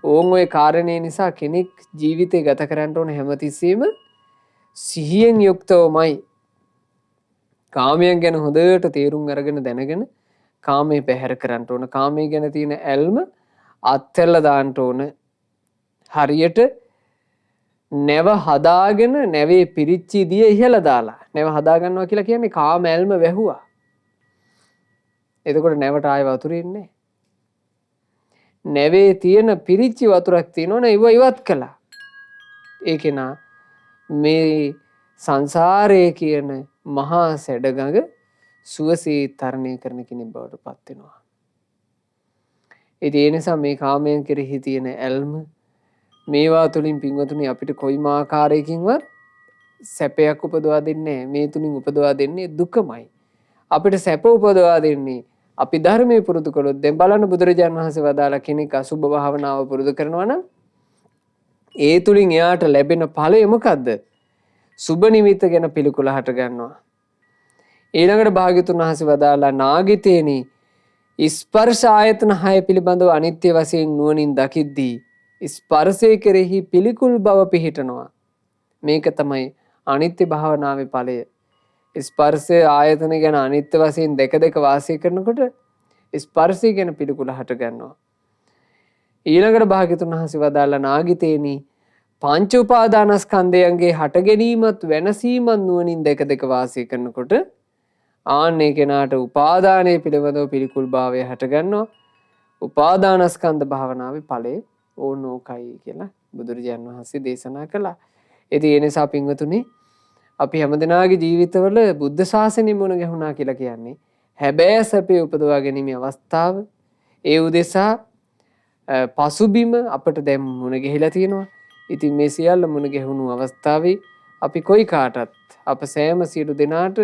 ඕන් ඔය කාරණේ නිසා කෙනෙක් ජීවිතේ ගත කරන්න ඕන හැමතිස්සෙම සිහියෙන් යුක්තවමයි. කාමයන් ගැන හොඳට තේරුම් අරගෙන දැනගෙන කාමයේ පැහැර කරන්න ඕන. කාමයේ ගැන තියෙන ඇල්ම අත්හැරලා දාන්න ඕන. හරියට නැව හදාගෙන නැවේ පිරිච්චි දිය ඉහළ දාලා නැව හදා ගන්නවා කියලා කියන්නේ කාම ඇල්ම වැහුවා. එතකොට නැවට ආය වතුර ඉන්නේ. නැවේ තියෙන පිරිච්චි වතුරක් තියෙනවනේ ඒව ඉවත් කළා. ඒ කෙනා මේ සංසාරයේ කියන මහා සැඩගඟ සුවසේ තරණය කරන කෙනෙක් බවට පත් වෙනවා. ඒ නිසා මේ කාමයන් කෙරෙහි තියෙන ඇල්ම මේවා තුලින් පින්වතුනි අපිට කොයිම ආකාරයකින්වත් සැපයක් උපදවා දෙන්නේ නැහැ. මේ තුලින් උපදවා දෙන්නේ දුකමයි. අපිට සැප උපදවා දෙන්නේ අපි ධර්මයේ පුරුදු කළොත්. දැන් බලන්න බුදුරජාන් වහන්සේ වදාලා කෙනෙක් අසුභ භාවනාව පුරුදු කරනවා නම් ඒ තුලින් එයාට ලැබෙන ඵලය මොකද්ද? සුබ නිමිත්ත ගැන පිළිකුල හට ගන්නවා. ඊළඟට භාග්‍යතුන් වහන්සේ වදාලා නාගිතේනි ස්පර්ශ ආයතන 6 පිළිබඳව අනිත්‍ය වශයෙන් නුවණින් දකිද්දී ස්පර්ශය කෙරෙහි පිළිකුල් බව පිහිටනවා. මේක තමයි අනිත්‍ය භාවනාවේ ඵලය. ස්පර්ශය ආයතන ගැන අනිත්‍ය වශයෙන් දෙක වාසය කරනකොට ස්පර්ශය ගැන පිළිකුල හට ගන්නවා. ඊළඟට භාග්‍යතුන් වහන්සේ වදාලා නාගිතේනි පංච උපාදානස්කන්ධයන්ගේ හට ගැනීමත් වෙනසීමත් නුවණින් දෙක වාසය කරනකොට ආන්නේ කෙනාට උපාදානයේ පිළිබඳව පිළිකුල් භාවය හට ගන්නවා. උපාදානස්කන්ධ භාවනාවේ ඵලය ඕනෝකයි කියලා බුදුරජාණන් වහන්සේ දේශනා කළා. ඉතින් ඒ නිසා පින්වතුනි අපි හැමදෙනාගේ ජීවිතවල බුද්ධ ශාසනය මුණ ගැහුණා කියලා කියන්නේ හැබෑ සැපේ උපදවා ගැනීමේ අවස්ථාව. ඒ උදෙසා පසුබිම අපට දැන් මුණ ගැහිලා තියෙනවා. ඉතින් මේ සියල්ල මුණ ගැහුණු අවස්ථාවේ අපි කොයි කාටත් අප සෑම සියලු දෙනාට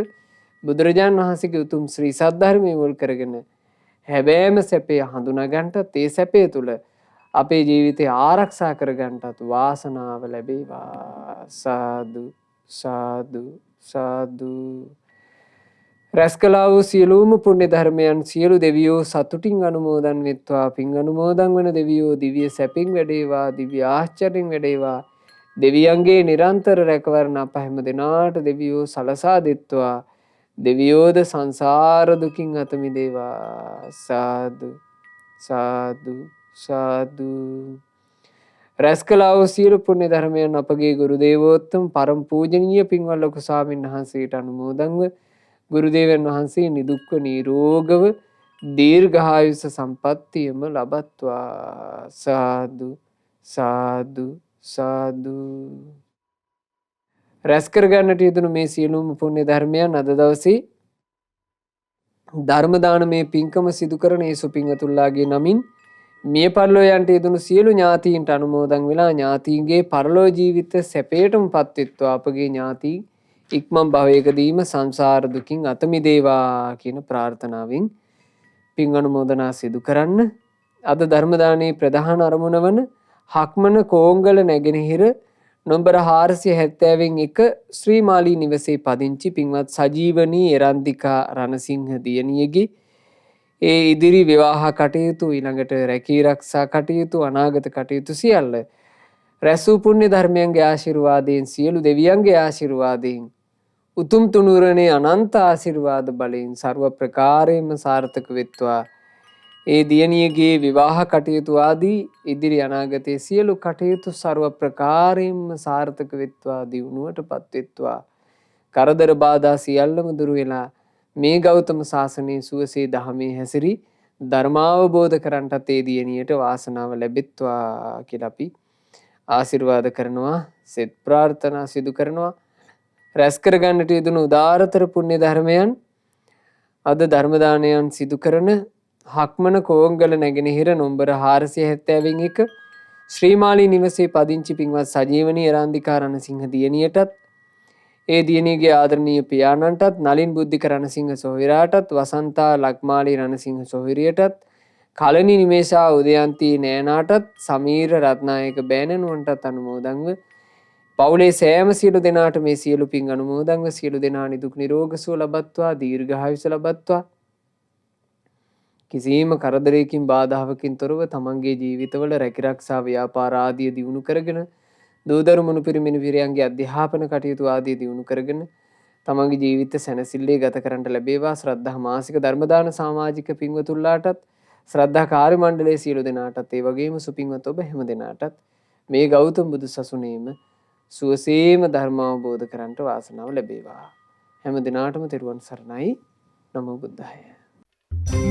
බුදුරජාණන් වහන්සේගේ උතුම් ශ්‍රී සද්ධර්මයේ මුල් කරගෙන හැබෑම සැපේ හඳුනා ගන්නටත් ඒ සැපේ තුල අපේ ජීවිතය ආරක්ෂා කර ගන්නටත් වාසනාව ලැබේවා. සාදු සාදු සාදු. රැස් කළා වූ සියලුම පුණ්‍ය ධර්මයන් සියලු දෙවියෝ සතුටින් අනුමෝදන් වෙත්වා. පින් අනුමෝදන් වන දෙවියෝ දිව්‍ය සැපින් වැඩේවා, දිව්‍ය ආශ්චර්යෙන් වැඩේවා. දෙවියන්ගේ නිරන්තර රැකවරණ අප හැම දෙනාට දෙවියෝ සලසා දෙත්වා. දෙවියෝද සංසාර දුකින් අත මිදේවා. සාදු සාදු සාදු. රැස් කළා වූ සියලු පුණ්‍ය ධර්මයන් අපගේ ගුරු දේවෝත්තම පරම පූජනීය පින්වත් ලොකු ස්වාමීන් වහන්සේට අනුමෝදන්ව ගුරුදේවයන් වහන්සේ නිදුක්ව නිරෝගව දීර්ඝායුෂ සම්පත්තියම ලබත්වා. සාදු සාදු සාදු. රැස් කරගන්නට යෙදුණු මේ සියලුම පුණ්‍ය ධර්මයන් අද දවසේ ධර්ම දානමේ පින්කම සිදු කරන ඒ සුපින්වතුන්ලාගේ නමින් මිය පරලෝ යන්ට යෙදුණු සියලු ඥාතීන්ට අනුමෝදන් වෙලා ඥාතීන්ගේ පරලෝ ජීවිත සැපයටම පත්වෙත්වා. අපගේ ඥාතීන් ඉක්මන් භවයකදීම සංසාර දුකින් අත මිදේවා කියන ප්‍රාර්ථනාවෙන් පින් අනුමෝදනා සිදු කරන්න. අද ධර්ම දානයේ ප්‍රධාන අරමුණ වන හක්මන කෝංගල නැගෙනහිර නොම්බර 470 ශ්‍රී මාලී නිවසේ පදිංචි පින්වත් සජීවනී එරන්දිකා රණසිංහ දියණියගේ ඒ ඉදිරි විවාහ කටයුතු, ඊළඟට රැකී රක්ෂා කටයුතු, අනාගත කටයුතු සියල්ල රැස් වූ පුණ්‍ය ධර්මයන්ගේ ආශිර්වාදයෙන්, සියලු දෙවියන්ගේ ආශිර්වාදයෙන්, උතුම් තුනුරණේ අනන්ත ආශිර්වාද බලයෙන් ਸਰව ප්‍රකාරයෙන්ම සාර්ථක වෙත්වා. ඒ දියණියගේ විවාහ කටයුතු ආදී ඉදිරි අනාගතයේ සියලු කටයුතු ਸਰව ප්‍රකාරයෙන්ම සාර්ථක වෙත්වා, දියුණුවටපත් වෙත්වා. කරදර බාධා සියල්ලම දුරු වෙලා මේ ගෞතම සාසනයේ සුවසේ දහමේ හැසිරි ධර්මාවබෝධ කරන්ටත් ඒ දියණියට වාසනාව ලැබෙත්වා කියලා අපි ආශිර්වාද කරනවා, සෙත් ප්‍රාර්ථනා සිදු කරනවා. රැස් කරගන්නට යෙදුණු උදාරතර පුණ්‍ය ධර්මයන් අද ධර්ම දානයන් සිදු කරන හක්මන කෝංගල නැගෙනහිර නොම්බර 471 ශ්‍රී මාලී නිවසේ පදිංචි පින්වත් සජීවනී එරන්දිකා රණසිංහ දියණියටත්, ඒ දියණියගේ ආදරණීය පියාණන්ටත්, නලින් බුද්ධික රණසිංහ සොහොයුරාටත්, වසන්තා ලක්මාලී රණසිංහ සොහොයුරියටත්, කලණි නිමේෂා උදයන්ති නෑනාටත්, සමීර රත්නායක බෑණනුවන්ටත් අනුමෝදන්ව පවුලේ සෑම සියලු දෙනාට මේ සියලු පින් අනුමෝදන්ව සියලු දෙනා නිදුක් නිරෝග සුව ලබත්වා, දීර්ඝායුෂ ලබත්වා. කිසිම කරදරයකින් බාධාවකින් තොරව තමන්ගේ ජීවිතවල රැකිරක්ෂා ව්‍යාපාර ආදිය දියුණු කරගෙන, දූදරු මුණුපිරි මිනිපිරියන්ගේ අධ්‍යාපන කටයුතු ආදිය දියුණු කරගෙන තමන්ගේ ජීවිත සැනසෙල්ලේ ගත කරන්නට ලැබේවා. ශ්‍රද්ධා මාසික ධර්ම දාන සමාජික පින්වතුන්ලාටත්, ශ්‍රද්ධා කාර්ය මණ්ඩලයේ සියලු දෙනාටත්, ඒ වගේම සුපින්වත් ඔබ හැම දෙනාටත් මේ ගෞතම බුදු සසුනේම සුවසේම ධර්ම අවබෝධ කරන්නට වාසනාව ලැබේවා. හැම දිනාටම තෙරුවන් සරණයි. නමෝ බුද්ධාය.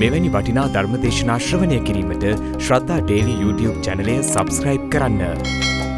මෙවැනි වටිනා ධර්ම දේශනා ශ්‍රවණය කිරීමට ශ්‍රද්ධා ඩේලි YouTube චැනලය සබස්ක්‍රයිබ් කරන්න.